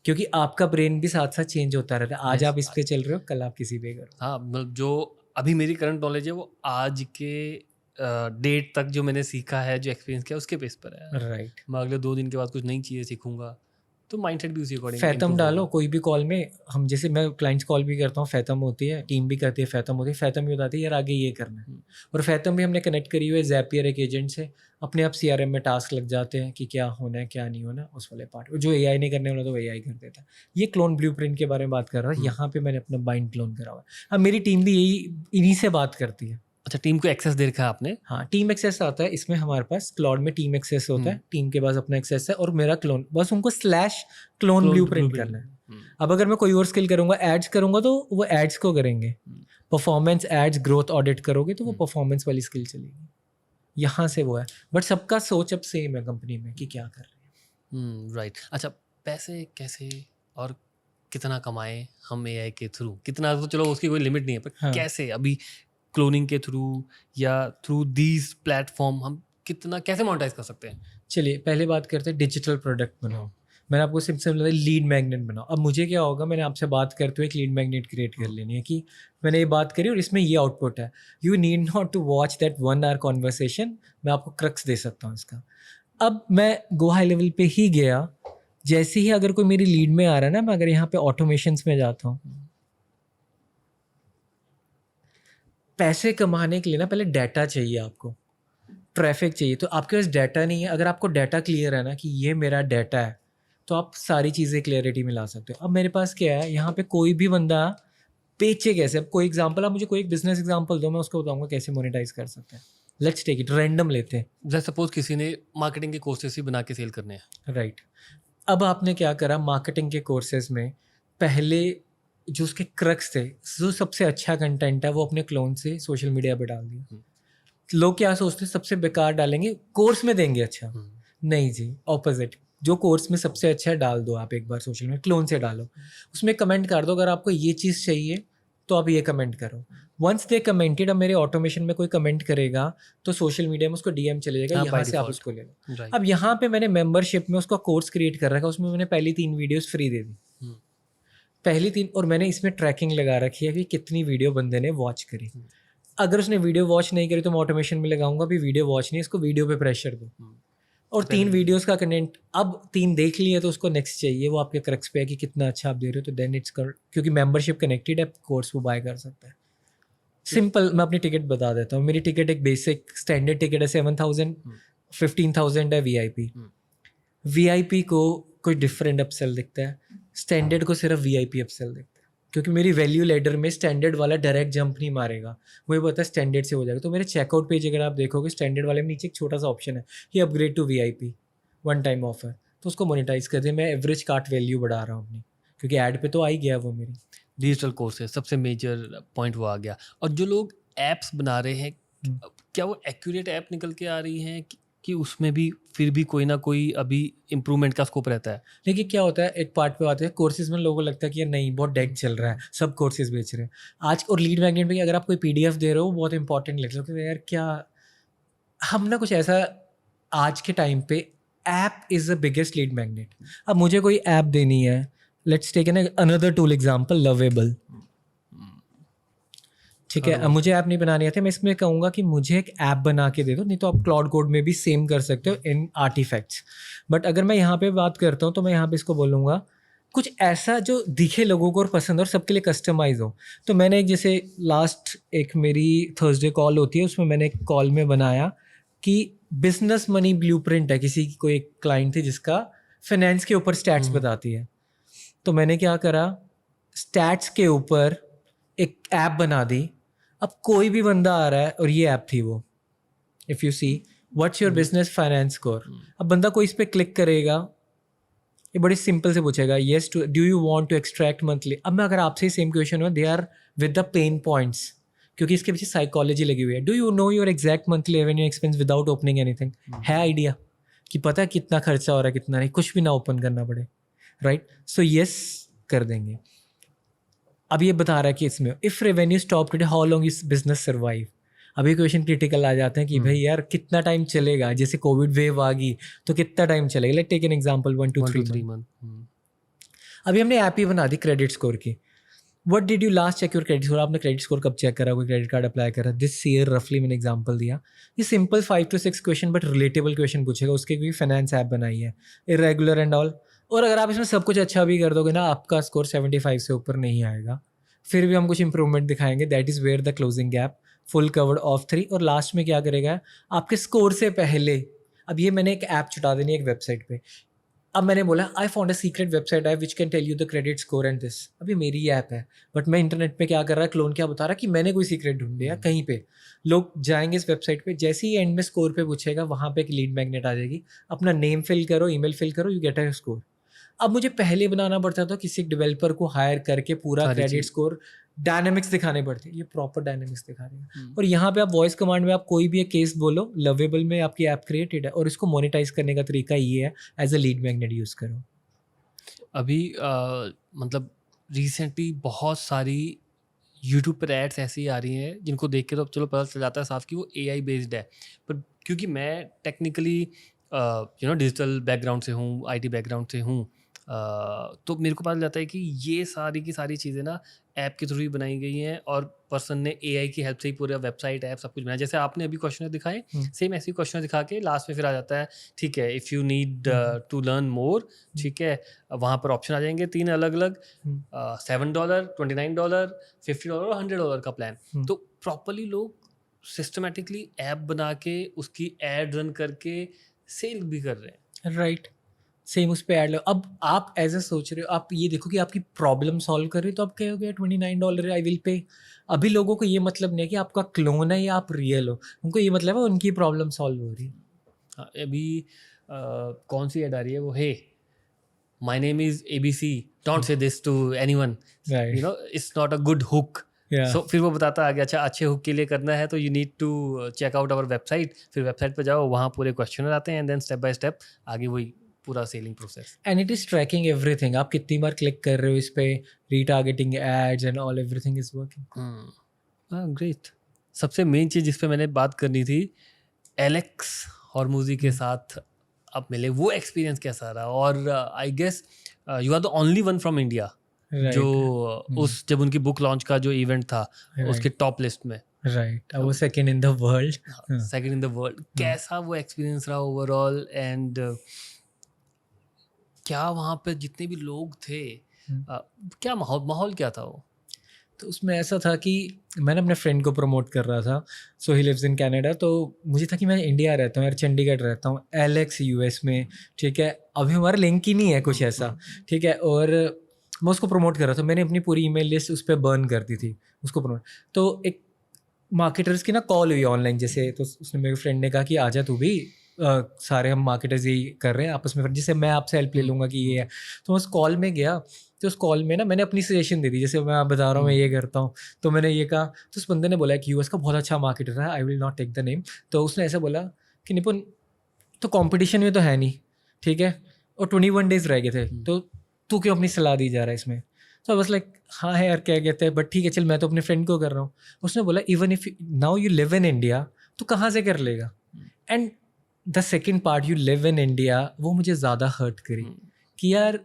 क्योंकि आपका ब्रेन भी साथ साथ चेंज होता रहता है, आज आप इस पे चल रहे हो, कल आप किसी पे करो। हाँ, मतलब जो अभी मेरी करंट नॉलेज है वो आज के डेट तक जो मैंने सीखा है, जो एक्सपीरियंस किया उसके बेस पर है। राइट, मैं अगले 2 दिन के बाद कुछ नई चीज़ें सीखूंगा, तो माइंडसेट भी उसी अकॉर्डिंग फैथम डालो कोई भी कॉल में। हम जैसे मैं क्लाइंट्स कॉल भी करता हूँ, फैथम होती है, टीम भी करती है, फैथम होती है। फैथम भी बताती है यार आगे ये करना है, और फैथम भी हमने कनेक्ट करी हुई है ज़ैपियर एक एजेंट से। अपने आप CRM में टास्क लग जाते हैं कि क्या होना है क्या नहीं होना, उस वाले पार्ट जो AI नहीं करने वाला तो AI कर देता है। ये क्लोन ब्लूप्रिंट के बारे में बात कर रहा है, यहाँ पे मैंने अपना माइंड क्लोन करा हुआ है। अब मेरी टीम भी इन्हीं से बात करती है। अच्छा, टीम को एक्सेस दे रखा है आपने? हाँ, टीम एक्सेस आता है इसमें, हमारे पास क्लाउड में टीम एक्सेस होता है, टीम के पास अपना एक्सेस है, और मेरा क्लोन, बस उनको स्लैश क्लोन ब्लूप्रिंट करना है। अब अगर मैं कोई और स्किल करूंगा, एड्स करूंगा, तो वो एड्स को करेंगे, परफॉर्मेंस एड्स ग्रोथ ऑडिट करोगे तो वो परफॉर्मेंस वाली स्किल चलेगी। यहाँ से वो है, बट सबका सोच अब सेम है कंपनी में कि क्या कर रहे हैं। राइट। अच्छा, पैसे कैसे और कितना कमाएं हम एआई के थ्रू, कितना तो चलो उसकी कोई लिमिट नहीं है, पर हाँ। कैसे अभी क्लोनिंग के थ्रू या थ्रू दीज प्लेटफॉर्म हम कितना कैसे मोनेटाइज कर सकते हैं? चलिए पहले बात करते हैं डिजिटल प्रोडक्ट बनाओ। मैंने आपको सिंपल लीड मैग्नेट बनाओ। अब मुझे क्या होगा, मैंने आपसे बात करते हुए एक लीड मैग्नेट क्रिएट कर लेनी है कि मैंने ये बात करी और इसमें ये आउटपुट है। You need not to watch that 1 hour conversation, मैं आपको क्रक्स दे सकता हूँ इसका। अब मैं गो हाई लेवल पे ही गया, जैसे ही अगर कोई मेरी लीड में आ रहा है ना, मैं अगर यहाँ पे ऑटोमेशंस में जाता हूँ, पैसे कमाने के लिए ना पहले डाटा चाहिए आपको, ट्रैफिक चाहिए। तो आपके पास डाटा नहीं है, अगर आपको डाटा क्लियर है ना कि ये मेरा डाटा है, तो आप सारी चीज़ें क्लियरिटी में ला सकते हो। अब मेरे पास क्या है, यहाँ पे कोई भी बंदा बेचे कैसे, अब कोई एग्जांपल, आप मुझे कोई एक बिजनेस एग्जांपल दो, मैं उसको बताऊंगा कैसे मोनेटाइज कर सकते हैं। लेट्स टेक इट रैंडम लेते हैं, जैसे सपोज किसी ने मार्केटिंग के कोर्सेस ही बना के सेल करने हैं, राइट। अब आपने क्या करा, मार्केटिंग के कोर्सेज में पहले जो उसके क्रक्स थे, जो सबसे अच्छा कंटेंट है वो अपने क्लोन से सोशल मीडिया पे डाल दिया। लोग क्या सोचते हैं, सबसे बेकार डालेंगे, कोर्स में देंगे अच्छा। नहीं जी, ऑपोजिट, जो कोर्स में सबसे अच्छा है डाल दो आप एक बार सोशल मीडिया, क्लोन से डालो, उसमें कमेंट कर दो अगर आपको ये चीज़ चाहिए तो आप ये कमेंट करो। वंस दे कमेंटेड, अब मेरे ऑटोमेशन में कोई कमेंट करेगा तो सोशल मीडिया में उसको डीएम चले जाएगा, हाँ, यहाँ by से आप default. उसको ले लो। राइट। अब यहाँ पे मैंने मेंबरशिप में उसका कोर्स क्रिएट कर रखा, उसमें मैंने पहली 3 वीडियोस फ्री दे दी, पहली 3, और मैंने इसमें ट्रैकिंग लगा रखी है कि कितनी वीडियो बंदे ने वॉच करी। अगर उसने वीडियो वॉच नहीं करी तो मैं ऑटोमेशन में लगाऊंगा भी वीडियो वॉच नहीं, इसको वीडियो पे प्रेशर दो। और 3 वीडियोस का कंटेंट, अब 3 देख लिए तो उसको नेक्स्ट चाहिए, वो आपके क्रक्स पे है कि कितना अच्छा आप दे रहे हो, तो देन इट्स कर, क्योंकि मेंबरशिप कनेक्टेड है, कोर्स वो बाय कर सकता है। सिंपल, मैं अपनी टिकट बता देता हूँ। मेरी टिकट एक बेसिक स्टैंडर्ड टिकट है 7,000, 15,000 है वीआईपी। वीआईपी को कोई डिफरेंट अपसेल दिखता है, स्टैंडर्ड को सिर्फ वीआईपी अपसेल दिखता है, क्योंकि मेरी वैल्यू लेडर में स्टैंडर्ड वाला डायरेक्ट जंप नहीं मारेगा, मुझे पता है स्टैंडर्ड से हो जाएगा। तो मेरे चेकआउट पेज अगर आप देखोगे, स्टैंडर्ड वाले में नीचे एक छोटा सा ऑप्शन है कि upgrade to VIP, 1 time offer, तो उसको मोनेटाइज कर दे। मैं एवरेज कार्ट वैल्यू बढ़ा रहा हूँ अपनी, क्योंकि ऐड पे तो आ ही गया वो मेरी। डिजिटल कोर्सेज सबसे मेजर पॉइंट वो आ गया। और जो लोग एप्स बना रहे हैं, क्या वो एक्यूरेट ऐप निकल के आ रही हैं कि उसमें भी फिर भी कोई ना कोई अभी इम्प्रूवमेंट का स्कोप रहता है? लेकिन क्या होता है, एक पार्ट पे आते हैं कोर्सेज में, लोगों को लगता है कि यार नहीं बहुत डेड चल रहा है, सब कोर्सेज बेच रहे हैं आज। और लीड मैग्नेट पे अगर आप कोई पीडीएफ दे रहे हो, बहुत इंपॉर्टेंट लगता है कि यार क्या हम ना कुछ ऐसा, आज के टाइम पे app is the biggest lead magnet. अब मुझे कोई ऐप देनी है, let's take an another tool example, Lovable, ठीक है। अब मुझे ऐप नहीं बनानी आती, मैं इसमें कहूँगा कि मुझे एक ऐप बना के दे दो, नहीं तो आप क्लाउड कोड में भी सेम कर सकते हो इन आर्टिफैक्ट्स। बट अगर मैं यहाँ पे बात करता हूँ तो मैं यहाँ पे इसको बोलूँगा कुछ ऐसा जो दिखे लोगों को और पसंद हो और सबके लिए कस्टमाइज हो। तो मैंने एक, जैसे लास्ट एक मेरी थर्सडे कॉल होती है, उसमें मैंने एक कॉल में बनाया कि बिजनेस मनी ब्लूप्रिंट है, किसी की कोई एक क्लाइंट थी जिसका फाइनेंस के ऊपर स्टैट्स बताती है। तो मैंने क्या करा, स्टैट्स के ऊपर एक ऐप बना दी। अब कोई भी बंदा आ रहा है और ये ऐप थी वो, if you see what's your business finance score, अब बंदा कोई इस पर क्लिक करेगा, ये बड़ी सिंपल से पूछेगा yes to do you want to extract monthly. अब मैं अगर आपसे ही सेम क्वेश्चन हो, they are with the pain points, क्योंकि इसके पीछे साइकोलॉजी लगी हुई है। Do you know your exact monthly revenue expense without opening anything, है आइडिया कि पता है कितना खर्चा हो रहा है कितना नहीं, कुछ भी ना ओपन करना पड़े, राइट। सो येस कर देंगे। अब ये बता रहा है कि इसमें if revenue stop today how long is business survive. अभी क्वेश्चन क्रिटिकल आ जाते हैं कि भाई यार कितना टाइम चलेगा, जैसे कोविड वेव आ गई तो कितना टाइम चलेगा। Let take an example 1 to 3 month. अभी हमने ऐप ही बना दी क्रेडिट स्कोर की। What did you last check your credit score, आपने क्रेडिट स्कोर कब चेक करा, कोई क्रेडिट कार्ड अप्लाई करा दिस ईयर रफली, मैंने एग्जांपल दिया। ये simple 5 to 6 question but relatable question पूछेगा, उसके कोई फाइनेंस ऐप बनाई है, इरेगुलर एंड ऑल। और अगर आप इसमें सब कुछ अच्छा भी कर दोगे ना, आपका स्कोर 75 से ऊपर नहीं आएगा, फिर भी हम कुछ इंप्रूवमेंट दिखाएंगे। That is where the closing gap full covered of 3। और लास्ट में क्या करेगा, आपके स्कोर से पहले, अब ये मैंने एक ऐप छुटा देनी है एक वेबसाइट पे। अब मैंने बोला I found a secret website app which can tell you the credit score and this. अभी मेरी ऐप है बट मैं इंटरनेट पे क्या कर रहा है, क्लोन क्या बता रहा है कि मैंने कोई सीक्रेट ढूंढ लिया कहीं पे। लोग जाएंगे इस वेबसाइट पे, जैसे ही एंड में स्कोर पे पूछेगा वहाँ पे एक लीड मैग्नेट आ जाएगी, अपना नेम फिल करो, ईमेल फिल करो, यू गेट अ स्कोर। अब मुझे पहले बनाना पड़ता था किसी डेवलपर को हायर करके पूरा क्रेडिट स्कोर डायनेमिक्स दिखाने पड़ते, ये प्रॉपर डायनेमिक्स दिखा रहे हैं। और यहाँ पे आप वॉइस कमांड में आप कोई भी एक केस बोलो, लवेबल में आपकी ऐप क्रिएटेड है, और इसको मोनेटाइज करने का तरीका ये है, as a lead magnet use करो। अभी मतलब रिसेंटली बहुत सारी यूट्यूब पर एड्स ऐसी आ रही हैं जिनको देख के तो चलो पता चल जाता है साफ कि वो AI बेस्ड है, पर क्योंकि मैं टेक्निकली डिजिटल बैकग्राउंड से हूँ, IT बैकग्राउंड से हूँ, तो मेरे को पता चल जाता है कि ये सारी की सारी चीज़ें ना ऐप के थ्रू ही बनाई गई हैं और पर्सन ने AI की हेल्प से ही पूरा वेबसाइट ऐप सब कुछ बनाया। जैसे आपने अभी क्वेश्चन दिखाए, सेम ऐसे क्वेश्चन दिखा के लास्ट में फिर आ जाता है ठीक है, if you need to learn more, ठीक है, वहाँ पर ऑप्शन आ जाएंगे 3 अलग अलग, $7, $29, $50 और $100 का प्लान। तो प्रॉपरली लोग सिस्टमेटिकली ऐप बना के उसकी एड रन करके सेल भी कर रहे हैं। राइट, सेम उस पे ऐड लो। अब आप एज ए सोच रहे हो, आप ये देखो कि आपकी प्रॉब्लम सॉल्व कर रहे हो, तो आप कहोगे $29 आई विल पे। अभी लोगों को ये मतलब नहीं है कि आपका क्लोन है या आप रियल हो, उनको ये मतलब है उनकी प्रॉब्लम सॉल्व हो रही है। हाँ, अभी कौन सी ऐड आ रही है वो, hey my name is ABC, don't say this to anyone, Right. You know it's not a good hook. Yeah. So फिर वो बताता है कि अच्छा अच्छे हुक के लिए करना है तो you need to check out our website. फिर वेबसाइट पे जाओ, वहाँ पूरे क्वेश्चन आते हैं एंड देन स्टेप बाय स्टेप आगे वही पूरा selling process. And it is tracking everything, आप कितनी बार क्लिक कर रहे हो इस पे, retargeting ads and all, everything is working. Great. सबसे मेन चीज़ जिस पे मैंने बात करनी थी, एलेक्स हॉर्मोजी के साथ आप मिले, वो एक्सपीरियंस कैसा रहा? और I guess you are the only one from India जो उस जब उनकी बुक लॉन्च का जो इवेंट था उसके टॉप लिस्ट में, right, I was second in the world, second in the world. कैसा वो एक्सपीरियंस रहा ओवरऑल? एंड क्या वहाँ पे जितने भी लोग थे, क्या माहौल क्या था वो? तो उसमें ऐसा था कि मैंने अपने फ्रेंड को प्रमोट कर रहा था, सो ही लिव्स इन कनाडा। तो मुझे था कि मैं इंडिया रहता हूँ यार, चंडीगढ़ रहता हूँ, एलेक्स US में, ठीक है, अभी हमारा लिंक ही नहीं है कुछ ऐसा, ठीक है, और मैं उसको प्रमोट कर रहा था। मैंने अपनी पूरी ईमेल लिस्ट उस पर बर्न कर दी थी उसको प्रमोट। तो एक मार्केटर्स की ना कॉल हुई ऑनलाइन जैसे, तो उसने मेरे फ्रेंड ने कहा कि आजा तू भी, सारे हम मार्केटर्स यही कर रहे हैं आपस में, जैसे मैं आपसे हेल्प ले लूँगा कि ये है। तो मैं उस कॉल में गया, तो उस कॉल में ना मैंने अपनी सजेशन दे दी, जैसे मैं आप बता रहा हूँ मैं ये करता हूँ, तो मैंने ये कहा। तो उस बंदे ने बोला कि US का बहुत अच्छा मार्केटर है, I will not take the name. तो उसने ऐसा बोला कि निपुण तो कंपटीशन में तो है नहीं, ठीक है, और 21 डेज रह गए थे, तो तू क्यों अपनी सलाह दी जा रहा है इसमें? तो बस लाइक हाँ है यार, क्या कहते हैं, बट ठीक है चल, मैं तो अपने फ्रेंड को कर रहा हूँ। उसने बोला even if now you live in India, तो कहाँ से कर लेगा? And the second part, you live in India, वो मुझे ज़्यादा हर्ट करी कि यार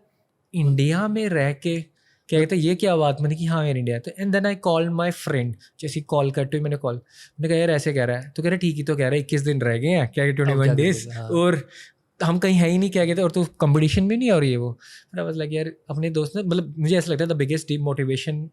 इंडिया में रह के क्या कहते हैं, ये क्या बात, मैंने कि हाँ यार इंडिया। तो and then I call my friend, जैसे कॉल करते हुए मैंने कहा यार ऐसे कह रहा है, तो कह रहा है ठीक ही तो कह रहा है, 21 दिन रह गए हैं, क्या 21 डेज, और हम कहीं है ही नहीं, क्या कहते हैं, और तो कंपटीशन में नहीं, और ये वो। बस लाइक यार अपने दोस्त ने, मतलब मुझे ऐसा लगता है the biggest demotivation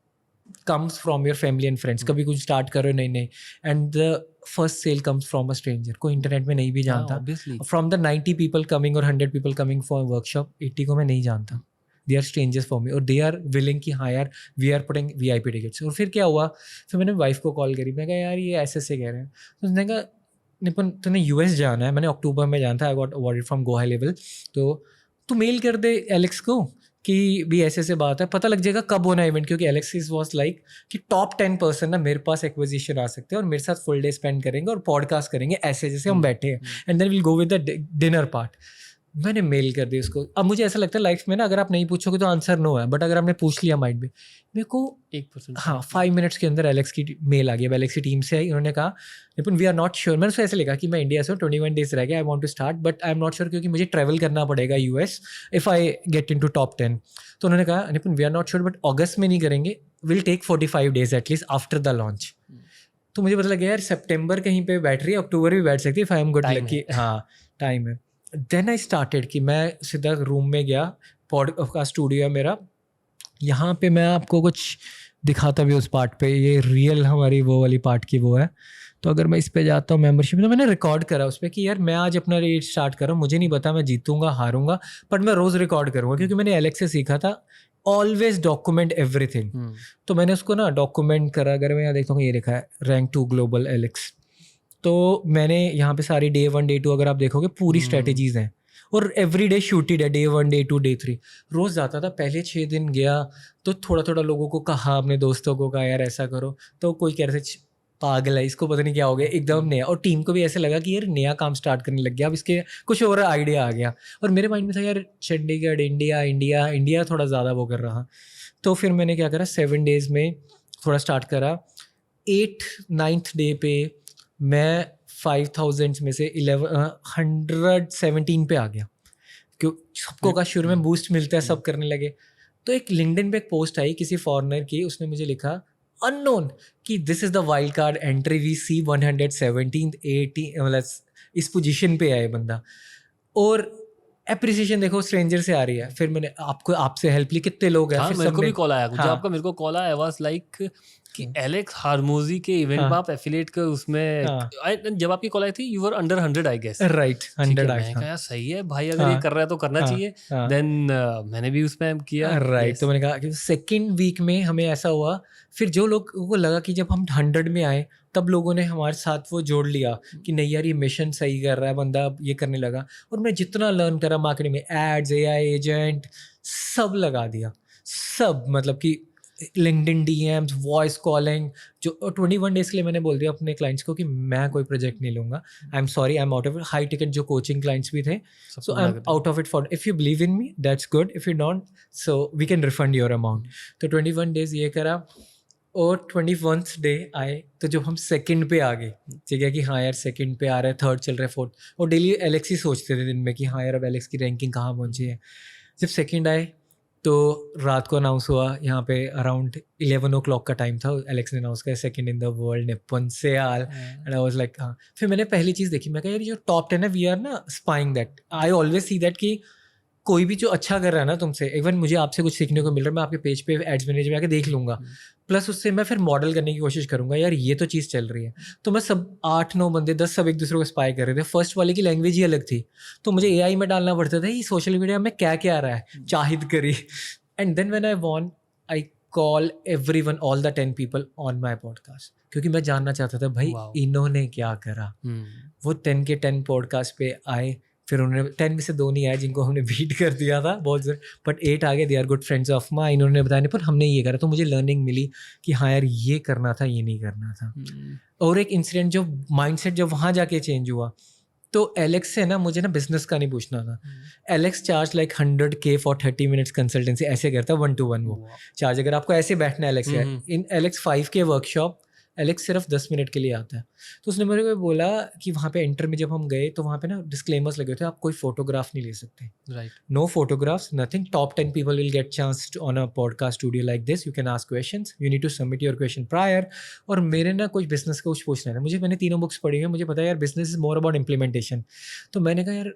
comes from your family and friends। कभी कुछ स्टार्ट करो नहीं, and the first sale comes from a stranger, कोई इंटरनेट में नहीं भी जानता। from the 90 people coming और 100 people coming for a workshop, 80 को मैं नहीं जानता, they are strangers for me, और they are willing कि हाँ यार we are putting VIP tickets। और फिर क्या हुआ, फिर मैंने वाइफ को कॉल करी, मैं कहा यार ये ऐसे कह रहे हैं। तो उसने कहा निपुण तूने US जाना है, मैंने अक्टूबर में जाना था, I got awarded from go high level, तो तू मेल कर दे एलेक्स को कि भी ऐसे बात है, पता लग जाएगा कब होना इवेंट, क्योंकि एलेक्सिस वाज लाइक कि टॉप 10% ना मेरे पास एक्विजिशन आ सकते हैं और मेरे साथ फुल डे स्पेंड करेंगे और पॉडकास्ट करेंगे ऐसे जैसे हम बैठे हैं, and then will go with the dinner part. मैंने मेल कर दी उसको। अब मुझे ऐसा लगता है लाइफ में ना, अगर आप नहीं पूछोगे तो आंसर नो है, बट अगर आपने पूछ लिया माइंड में, मेरे को 1% हाँ 5 मिनट्स के अंदर एलेक्स की मेल आ गई। अब एलेक्स की टीम से आई, उन्होंने कहा लेकिन वी आर नॉट श्योर। मैंने उसको ऐसे लिखा कि मैं इंडिया से हूँ, 21 डेज रह गए, I want to start but I am not sure, क्योंकि मुझे ट्रैवल करना पड़ेगा US if I get into top 10। तो उन्होंने कहा Nipun we are not sure but अगस्त में नहीं करेंगे, will take 45 days at least after the launch. तो मुझे पता लगा यार सितंबर कहीं पे बैठ रही है, अक्टूबर भी बैठ सकती है, if I am good lucky. हाँ टाइम है। देन आई स्टार्टेड कि मैं सीधा रूम में गया, पॉडकास्ट स्टूडियो है मेरा, यहाँ पे मैं आपको कुछ दिखाता भी उस पार्ट पे, ये रियल हमारी वो वाली पार्ट की वो है। तो अगर मैं इस पे जाता हूँ मेंबरशिप, तो मैंने रिकॉर्ड करा उस पर कि यार मैं आज अपना रेट स्टार्ट कर रहा हूँ, मुझे नहीं पता मैं जीतूंगा हारूंगा, बट मैं रोज़ रिकॉर्ड करूँगा, क्योंकि मैंने एलेक्स से सीखा था ऑलवेज डॉक्यूमेंट एवरीथिंग। तो मैंने उसको ना डॉक्यूमेंट करा। अगर मैं यहाँ देखता हूँ, ये लिखा है रैंक 2 ग्लोबल एलेक्स, तो मैंने यहाँ पे सारी Day 1 Day 2 अगर आप देखोगे पूरी स्ट्रेटेजीज हैं, और एवरी डे शूटेड है, Day 1 Day 2 Day 3। रोज़ जाता था, पहले 6 दिन गया तो थोड़ा थोड़ा लोगों को कहा, अपने दोस्तों को कहा यार ऐसा करो, तो कोई कह रहे थे पागल है, इसको पता नहीं क्या हो गया, एकदम नया। और टीम को भी ऐसे लगा कि यार नया काम स्टार्ट करने लग गया, अब इसके कुछ और आइडिया आ गया। और मेरे माइंड में था यार चंडीगढ़ इंडिया इंडिया इंडिया थोड़ा ज़्यादा वो कर रहा। तो फिर मैंने क्या करा 7 days में थोड़ा स्टार्ट करा. 8th-9th डे पे मैं 5000 में से 117 पे आ गया. क्यों सबको का शुरू में बूस्ट मिलता है, सब करने लगे. तो एक लिंक्डइन पे एक पोस्ट आई किसी फॉरेनर की, उसने मुझे लिखा अननोन कि this is the wild card entry we see 117th 80 मतलब इस पोजीशन पे है बंदा. और एप्रिसिएशन देखो स्ट्रेंजर से आ रही है. फिर मैंने आपसे हेल्प ली, कितने लोग हैं. हाँ, फिर मेरे को सबने- भी कॉल आया. जब हाँ. आपका मेरे को कॉल आया वाज लाइक कि एलेक्स हारमोजी के इवेंट हाँ. में आप एफिलिएट के उसमें हाँ. जब आपकी कॉल आई थी you were under 100 I guess. Right 100 मैं आया. कहा यार सही है भाई, अगर हाँ. ये कर रहा है तो करना हाँ. चाहिए. हाँ. देन मैंने भी उसमें किया. राइट. Yes. तो मैंने कहा कि सेकेंड वीक में हमें ऐसा हुआ. फिर जो लोगों को लगा कि जब हम 100 में आए तब लोगों ने हमारे साथ वो जोड़ लिया कि नहीं यार ये मिशन सही कर रहा है बंदा, अब ये करने लगा. और मैं जितना लर्न करा मार्केटिंग में, एड्स, एआई एजेंट, सब लगा दिया. सब मतलब कि लिंक्डइन डीएम्स, वॉइस कॉलिंग. जो 21 डेज के लिए मैंने बोल दिया अपने क्लाइंट्स को कि मैं कोई प्रोजेक्ट नहीं लूंगा. I am sorry, I am out of it. High ticket जो कोचिंग क्लाइंट्स भी थे, so I'm out of it. For if you believe in me, that's good. If you don't, so we can refund your amount. तो 21 days ये करा. और 21st day आए तो जब हम सेकंड पे आ गए, ठीक है कि हाँ यार सेकंड पे आ रहा है, थर्ड चल रहा है, फोर्थ. और डेली एलेक्स ही सोचते थे दिन में कि हाँ यार अब एलेक्स की रैंकिंग कहाँ पहुँची है. जब सेकंड आए तो रात को अनाउंस हुआ यहाँ पे अराउंड 11 o'clock का टाइम था. एलेक्स ने अनाउंस किया second in the world Nippon से यार. एंड आई वाज लाइक हाँ. फिर मैंने पहली चीज़ देखी, मैं कहा यार ये जो टॉप 10 है, वी आर ना spying that. I always see that कि कोई भी जो अच्छा कर रहा है ना तुमसे, इवन मुझे आपसे कुछ सीखने को मिल रहा है, मैं आपके पेज पे एड्स मैनेजर में आके देख लूँगा. प्लस उससे मैं फिर मॉडल करने की कोशिश करूँगा यार ये तो चीज़ चल रही है. तो मैं सब 8-9 बंदे 10 सब एक दूसरे को स्पाई कर रहे थे. फर्स्ट वाले की लैंग्वेज ही अलग थी, तो मुझे एआई में डालना पड़ता था ये सोशल मीडिया में क्या क्या आ रहा है, चाहिद करी. And then when I won I call everyone, all the 10 people on my podcast, क्योंकि मैं जानना चाहता था भाई Wow. इन्होंने क्या करा. वो 10 के 10 पॉडकास्ट पे आए. फिर उन्होंने 10 में से 2 नहीं आए जिनको हमने बीट कर दिया था बहुत ज़रूर, बट 8 आगे. They are good friends of mine. इन्होंने बताया नहीं पर हमने ये करा, तो मुझे लर्निंग मिली कि हाँ यार ये करना था, ये नहीं करना था. और एक इंसिडेंट जो माइंडसेट जब वहाँ जाके चेंज हुआ, तो एलेक्स से ना मुझे ना बिजनेस का नहीं पूछना था. Alex charge like 100K for 30 minutes consultancy, ऐसे करता 1-to-1 वो चार्ज. अगर आपको ऐसे बैठना है एलेक्स है, इन एलेक्स 5K वर्कशॉप एलेक्स सिर्फ 10 मिनट के लिए आता है. तो उसने मेरे को बोला कि वहाँ पे एंटर में जब हम गए तो वहाँ पे ना डिस्क्लेमर्स लगे थे, आप कोई फोटोग्राफ नहीं ले सकते. Right. No photographs, nothing. Top 10 people will get chance on a podcast studio like this. You can ask questions. You need to submit your question prior. और मेरे ना कुछ बिजनेस का कुछ पूछना है. मैंने 3 बुक्स पढ़ी हैं, मुझे पता है यार business is more about implementation. तो मैंने कहा यार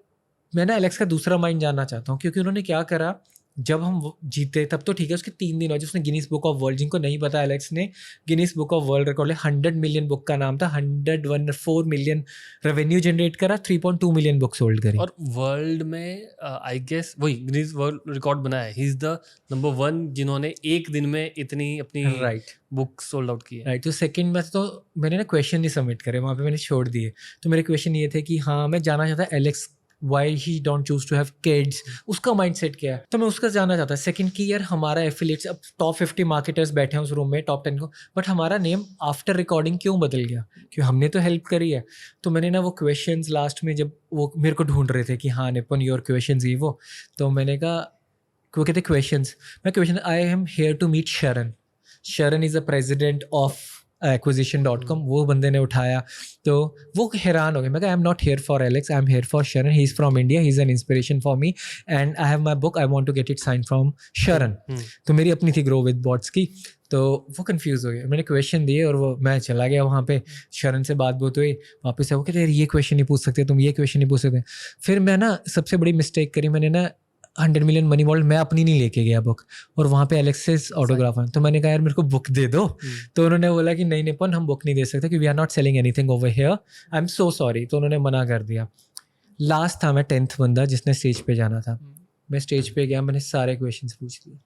मैं ना एलेक्स का दूसरा माइंड जानना चाहता हूँ, क्योंकि उन्होंने क्या करा जब हम जीते तब तो ठीक है, उसके 3 दिन हो उसने गिनीज बुक ऑफ वर्ल्ड, जिनको नहीं पता एलेक्स ने Guinness book of world record 100 million book का नाम था. 104 मिलियन रेवेन्यू जनरेट करा, 3.2 मिलियन बुक्स होल्ड करी. और वर्ल्ड में आई गेस वही गिनीज वर्ल्ड रिकॉर्ड बनाया है. ही इज द नंबर 1 जिन्होंने एक दिन में इतनी अपनी राइट बुक सोल्ड आउट की है. राइट. तो सेकंड में तो मैंने ना क्वेश्चन नहीं सबमिट करे वहाँ पे, मैंने छोड़ दिए. तो मेरे क्वेश्चन ये थे कि हाँ मैं जानना चाहता Alex why he don't choose to have kids, उसका माइंडसेट क्या है. तो मैं उसका जानना चाहता. सेकंड की यार हमारा एफिलिएट्स, अब टॉप 50 मार्केटर्स बैठे हैं उस रूम में, टॉप 10 को, बट हमारा नेम आफ्टर रिकॉर्डिंग क्यों बदल गया, क्यों हमने तो हेल्प करी है. तो मैंने ना वो क्वेश्चंस लास्ट में जब वो मेरे को ढूंढ रहे थे कि हाँ निपन योर क्वेश्चंस ये वो, तो मैंने कहा वो कहते क्वेश्चंस, मैं question I am here to meet Sharon. Sharon is a president of acquisition.com. वो बंदे ने उठाया तो वो हैरान हो गए. मैं कहा I am not here for Alex, I am here for Sharan. He is from India, he is an inspiration for me and I have my book, I want to get it sign from Sharan. तो मेरी अपनी थी grow with bots की. तो वो confuse हो गए. मैंने क्वेश्चन दिए और वो मैं चला गया वहाँ पे. शरण से बात हुई वापस है, वो कहते यार ये क्वेश्चन नहीं पूछ सकते तुम, ये क्वेश्चन नहीं पूछ सकते. फिर मैं ना सबसे बड़ी मिस्टेक करी, मैंने ना 100 मिलियन मनी वॉल्ट मैं अपनी नहीं लेके गया बुक, और वहाँ पे एलेक्सिस ऑटोग्राफ है. तो मैंने कहा यार मेरे को बुक दे दो. तो उन्होंने बोला कि नहीं निपन हम बुक नहीं दे सकते क्योंकि we are not selling anything over here, I am so sorry. तो उन्होंने मना कर दिया. लास्ट था मैं 10th बंदा जिसने स्टेज पे जाना था. मैं स्टेज पे गया, मैंने सारे क्वेश्चंस पूछ लिए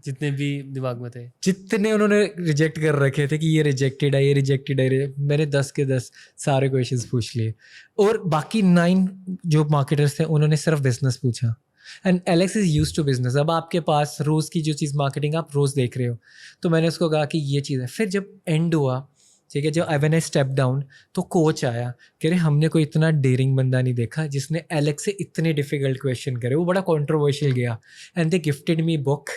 जितने भी दिमाग में थे, जितने उन्होंने रिजेक्ट कर रखे थे कि ये रिजेक्टेड है, ये रिजेक्टेड है. मैंने 10 के 10 सारे क्वेश्चंस पूछ लिए. और बाकी 9 जो मार्केटर्स थे उन्होंने सिर्फ बिजनेस पूछा. And Alex is use to business. अब आपके पास रोज़ की जो चीज़ मार्केटिंग आप रोज़ देख रहे हो. तो मैंने उसको कहा कि ये चीज़ है. फिर जब एंड हुआ, ठीक है, जब व्हेन आई स्टेप डाउन, तो कोच आया कह रहे हमने कोई इतना डेयरिंग बंदा नहीं देखा जिसने एलेक्स से इतने डिफिकल्ट क्वेश्चन करे. वो बड़ा कॉन्ट्रोवर्शियल गया. And they gifted me book.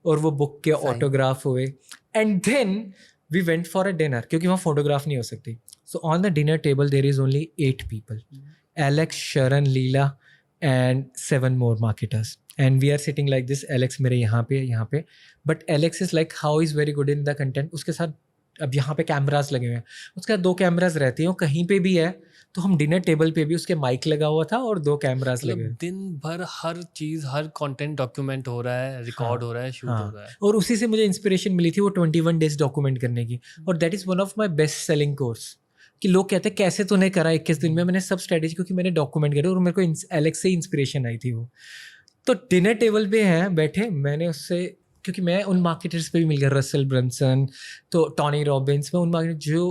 और वो बुक के Sign. ऑटोग्राफ हुए and then we went for a dinner क्योंकि वहाँ फोटोग्राफ नहीं हो सकती. So on the dinner table there is only 8 people, Alex, Sharon, Leela and 7 more marketers. And we are sitting like this. Alex मेरे यहाँ पे. But Alex is like how is very good in the content. उसके साथ अब यहाँ पे cameras लगे हुए हैं. उसके साथ 2 कैमरास रहते हैं. वो कहीं पे भी है तो हम डिनर टेबल पे भी उसके माइक लगा हुआ था और 2 कैमरास लगे हुए. दिन भर हर चीज, हर कंटेंट डॉक्यूमेंट हो रहा है, रिकॉर्ड हो रहा है, शूट हो रहा है. और उसी से मुझे इंस्पिरेशन मिली थी वो 21 डेज डॉक्यूमेंट करने की. और that is one of my best selling course कि लोग कहते हैं कैसे तूने करा 21 दिन में. मैंने सब स्ट्रेटेजी क्योंकि मैंने डॉक्यूमेंट करा और मेरे को एलेक्स से इंस्पिरेशन आई थी वो. तो डिनर टेबल पे हैं बैठे, मैंने उससे क्योंकि मैं उन मार्केटर्स पे भी मिल गया, रसल ब्रंसन, तो टॉनी रॉबिन्स, मैं उन मार्केटर जो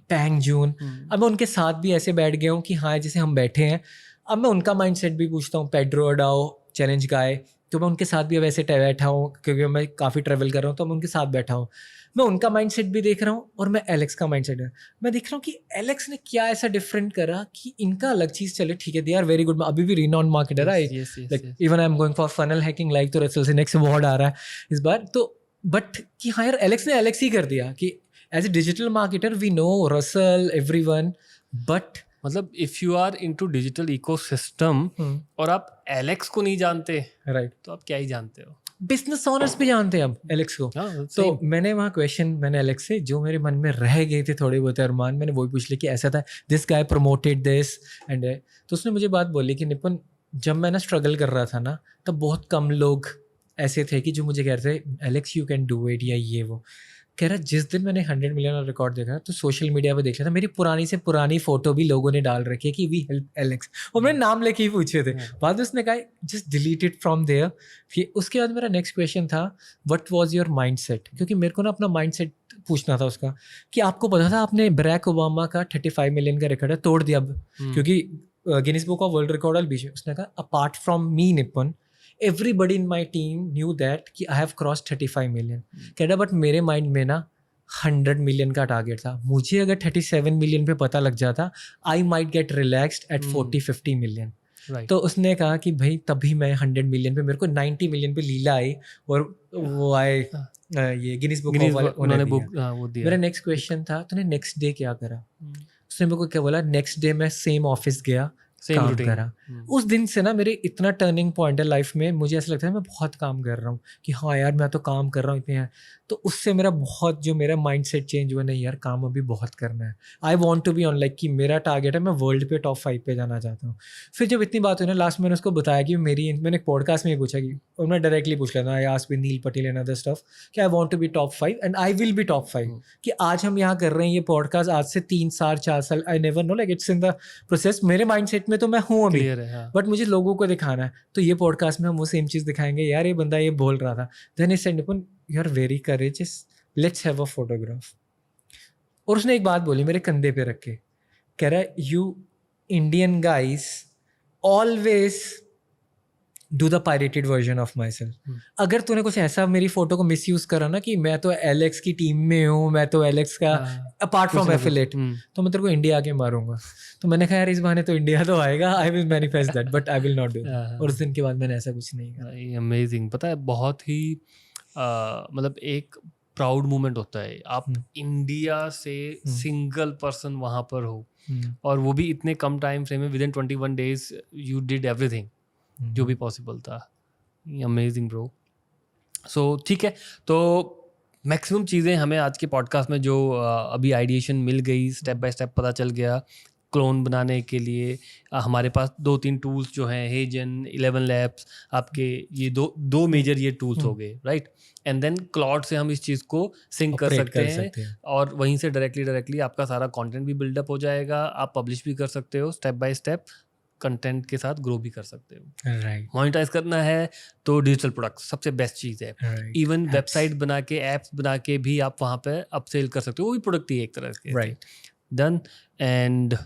पैंग जून, अब मैं उनके साथ भी ऐसे बैठ गया हूँ कि हाँ जैसे हम बैठे हैं. अब मैं उनका माइंडसेट भी पूछता हूँ. पेड्रो अडाओ चैलेंज गाय, तो मैं उनके साथ भी अब ऐसे बैठा हूँ क्योंकि मैं काफ़ी ट्रैवल कर रहा हूँ तो मैं उनके साथ बैठा हूँ. मैं उनका माइंडसेट भी देख रहा हूँ और मैं एलेक्स का माइंडसेट मैं देख रहा हूँ कि एलेक्स ने क्या ऐसा डिफरेंट करा कि इनका अलग चीज़ चले. ठीक है, दे आर वेरी गुड. अभी भी रिनॉन मार्केटर है, like even I am going for funnel hacking, like तो रसल से नेक्स्ट अवार्ड आ रहा है इस बार. तो बट कि हाँ यार एलेक्स ने एलेक्स ही कर दिया कि as a digital marketer we know Russell everyone. But मतलब if you are into digital ecosystem और आप एलेक्स को नहीं जानते, राइट, तो आप क्या ही जानते हो. बिजनेस ओनर्स भी जानते हैं अब एलेक्स को. तो मैंने वहाँ क्वेश्चन मैंने एलेक्स से जो मेरे मन में रह गए थे थोड़े बहुत अरमान, मैंने वही पूछ लिया कि ऐसा था, this guy promoted this and. तो उसने मुझे बात बोली कि निपुन जब मैं ना स्ट्रगल कर रहा था ना तब बहुत कम लोग ऐसे थे कि जो मुझे कह रहे थे Alex you can do it या ये वो. कह रहा जिस दिन मैंने 100 मिलियन रिकॉर्ड देखा तो सोशल मीडिया पे देख लिया था, मेरी पुरानी से पुरानी फोटो भी लोगों ने डाल रखी है कि वी हेल्प एलेक्स, और मैंने नाम लेके ही पूछे थे. बाद में उसने कहा just delete it from there. फिर उसके बाद मेरा नेक्स्ट क्वेश्चन था व्हाट वाज योर माइंडसेट, क्योंकि मेरे को ना अपना माइंडसेट पूछना था उसका कि आपको पता था आपने बराक ओबामा का 35 मिलियन का रिकॉर्ड है तोड़ दिया अब, क्योंकि Guinness book of world record बीच में. उसने कहा apart from me Nipun everybody in my team knew that कि I have crossed 35 million. कह रहा बट मेरे माइंड में ना 100 मिलियन का टारगेट था. मुझे अगर 37 मिलियन पे पता लग जाता I might get relaxed at 40-50 million. तो उसने कहा कि भाई तभी मैं 100 मिलियन पे, मेरे को 90 मिलियन पे लीला आई और वो आए ये गिनीज बुक उन्होंने वो दिया. मेरा नेक्स्ट क्वेश्चन था तूने नेक्स्ट डे क्या करा. उसने मेरे को क्या बोला, नेक्स्ट डे मैं सेम ऑफिस गया, काम करा. उस दिन से ना मेरे इतना टर्निंग पॉइंट है लाइफ में, मुझे ऐसा लगता है मैं बहुत काम कर रहा हूँ कि हाँ यार मैं तो काम कर रहा हूँ इतने हैं. तो उससे मेरा बहुत जो मेरा माइंडसेट चेंज हुआ, नहीं यार काम अभी बहुत करना है. I want to be on, like कि मेरा टारगेट है मैं वर्ल्ड पे टॉप 5 पे जाना चाहता हूँ. फिर जब इतनी बात हुई ना लास्ट, मैंने उसको बताया कि मैंने एक पॉडकास्ट में ही पूछा कि, और मैं डायरेक्टली पूछ लेता I asked with Neil Patel and other stuff कि I want to be top 5 and I will be top 5. कि आज हम यहाँ कर रहे हैं ये पॉडकास्ट आज से 3 साल 4 साल, I never know, like it's in the process. मेरे माइंडसेट में तो मैं हूँ अभी, बट मुझे लोगों को दिखाना है. तो ये पॉडकास्ट में हम वो सेम चीज़ दिखाएंगे, यार ये बंदा ये बोल रहा था. Then he said Nipun you are very courageous, let's have a photograph. और उसने एक बात बोली मेरे कंधे पे रख के, कह रहा है you Indian guys always do the pirated version of my self. अगर तूने कुछ ऐसा मेरी फोटो को मिस यूज करा ना कि मैं तो एलेक्स की टीम में हूँ, मैं तो एलेक्स का अपार्ट फ्रॉम एफिलेट, तो मैं तेरे को इंडिया आके मारूंगा. तो मैंने कहा यार इस बहाने तो इंडिया तो आएगा, I will manifest that but I will not do. और उस दिन के बाद मैंने ऐसा कुछ नहीं करा. अमेजिंग. पता है बहुत ही मतलब एक प्राउड मोमेंट होता है. आप इंडिया से सिंगल पर्सन वहाँ पर हो और वो भी इतने कम टाइम फ्रेम में, with in 21 days you did everything जो भी पॉसिबल था. Amazing bro. सो ठीक है, तो मैक्सिमम चीज़ें हमें आज के पॉडकास्ट में जो अभी आइडिएशन मिल गई, स्टेप बाय स्टेप पता चल गया. क्लोन बनाने के लिए हमारे पास 2-3 टूल्स जो हैं, हेजन, 11 लैब्स, आपके ये दो मेजर ये टूल्स हो गए, राइट. एंड देन क्लॉड से हम इस चीज़ को सिंक कर सकते हैं और वहीं से डायरेक्टली आपका सारा कंटेंट भी बिल्डअप हो जाएगा. आप पब्लिश भी कर सकते हो, स्टेप बाय स्टेप कंटेंट के साथ ग्रो भी कर सकते हो. मोनेटाइज करना है तो डिजिटल प्रोडक्ट्स सबसे बेस्ट चीज़ है. इवन वेबसाइट बना के, एप्स बना के भी आप वहाँ पे अपसेल कर सकते हो, वो भी प्रोडक्ट ही एक तरह के. Right, done. And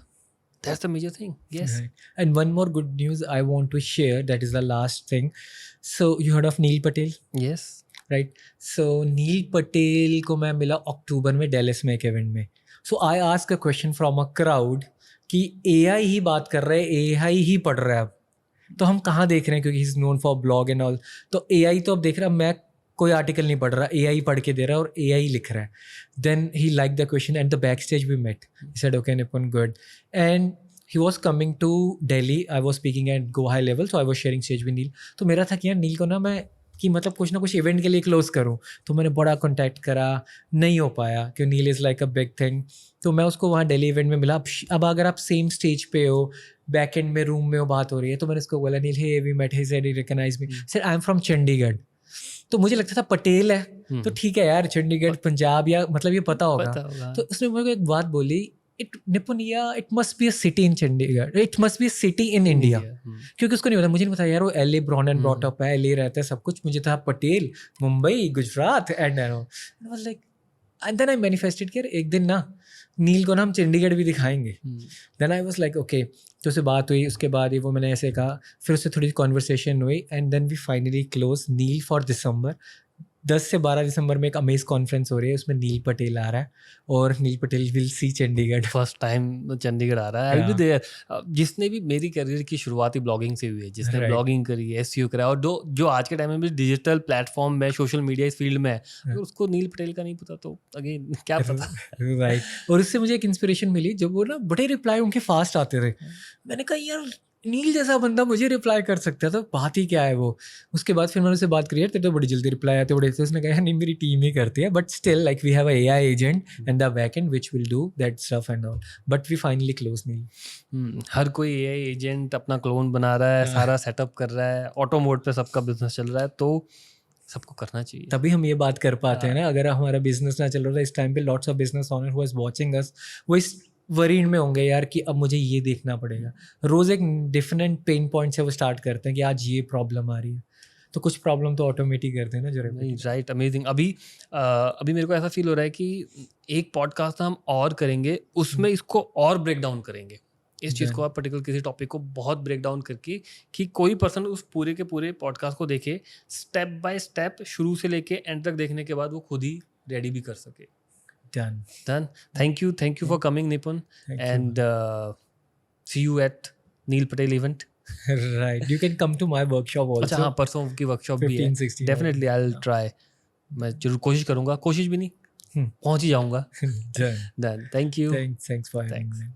that's the major thing. Yes. Right. And one more good news I want to share, that is the last thing. So you heard of Neil Patel? Yes. Right. So Neil Patel को मैं मिला अक्टूबर में Dallas में एक event में. So I asked a question from a crowd कि AI ही बात कर रहा है, AI ही पढ़ रहा है अब, तो हम कहाँ देख रहे हैं, क्योंकि he's known for blog and all. तो AI तो अब देख रहा है, मैं कोई आर्टिकल नहीं पढ़ रहा, AI पढ़ के दे रहा है और AI लिख रहा है. Then he liked the question and the backstage we met. He said, okay, Nipun, good. And he was coming to Delhi. I was speaking at Go High Level, so I was sharing stage with Neil. तो मेरा था कि यार नील को ना मैं कि मतलब कुछ ना कुछ इवेंट के लिए क्लोज करूँ. तो मैंने बड़ा कॉन्टैक्ट करा, नहीं हो पाया क्योंकि Neil is like a big thing. तो मैं उसको वहाँ दिल्ली इवेंट में मिला. अब अगर आप सेम स्टेज पे हो, बैक एंड में रूम में वो बात हो रही है, तो मैंने उसको बोला Neil, hey we met, he said he recognise me, sir I am from Chandigarh. तो मुझे लगता था पटेल है तो ठीक है यार, चंडीगढ़ पंजाब या मतलब ये पता होगा. तो उसने मेरे को एक बात बोली, निपुण, it must be a city in Chandigarh, it must be a city in India. क्योंकि उसको नहीं पता, मुझे नहीं पता यार वो LA born and brought up है, LA रहता है सब कुछ. मुझे था Patel, Mumbai, Gujarat and like, and then I manifested कि एक दिन ना नील को ना हम चंडीगढ़ भी दिखाएंगे. Then I was like okay. तो उससे बात हुई, उसके बाद ये वो मैंने ऐसे कहा, फिर उससे थोड़ी कॉन्वर्सेशन हुई and then we finally close. नील फॉर दिसंबर 10 से 12 दिसंबर में एक अमेज कॉन्फ्रेंस हो रही है, उसमें नील पटेल आ रहा है और Neil Patel will see Chandigarh. First time Chandigarh आ रहा है. I will be there. जिसने भी मेरी करियर की शुरुआत ही ब्लॉगिंग से हुई है, जिसने ब्लॉगिंग करी है, SEO करा, और जो आज के टाइम में भी डिजिटल प्लेटफॉर्म में, सोशल मीडिया इस फील्ड में है, अगर उसको नील पटेल का नहीं पता तो अगेन क्या पता. राइट. और उससे मुझे एक इंस्पिरेशन मिली, जब वो ना बड़े रिप्लाई उनके फास्ट आते थे. मैंने कहा यार नील जैसा बंदा मुझे रिप्लाई कर सकता है तो बात ही क्या है वो. उसके बाद फिर मैंने उससे बात करी, यार तेरे तो बड़ी जल्दी रिप्लाई आते बड़े. तो उसने कहा नहीं मेरी टीम ही करती है, but still like we have a AI agent and the backend which will do that stuff and all. But we finally close Neil. हर कोई AI एजेंट अपना क्लोन बना रहा है, सारा सेटअप कर रहा है, ऑटो मोड पे सबका बिजनेस चल रहा है, तो सबको करना चाहिए. तभी हम ये बात कर पाते हैं ना. अगर हमारा बिजनेस ना चल रहा था इस टाइम पे, lots of business owner who is watching us, वो इस वरीड में होंगे यार कि अब मुझे ये देखना पड़ेगा. रोज एक डिफरेंट पेन पॉइंट से वो स्टार्ट करते हैं कि आज ये प्रॉब्लम आ रही है, तो कुछ प्रॉब्लम तो ऑटोमेटिक करते हैं ना जरूर. Right, amazing. अभी मेरे को ऐसा फील हो रहा है कि एक पॉडकास्ट हम और करेंगे, उसमें इसको और ब्रेक डाउन करेंगे, इस चीज़ को आप पर्टिकुलर किसी टॉपिक को बहुत ब्रेक डाउन करके, कि कोई पर्सन उस पूरे के पूरे पॉडकास्ट को देखे, स्टेप बाय स्टेप शुरू से लेके एंड तक देखने के बाद वो खुद ही रेडी भी कर सके. Done. Thank you for coming, Nipun. And see you at Neil Patel event. Right. You can come to my workshop also. अच्छा हाँ, परसों की वर्कशॉप भी है. 15-16. Definitely I'll try. मैं जरूर कोशिश करूँगा, कोशिश भी नहीं, पहुँच ही जाऊँगा. Done. Done. Thank you. Thanks for having me.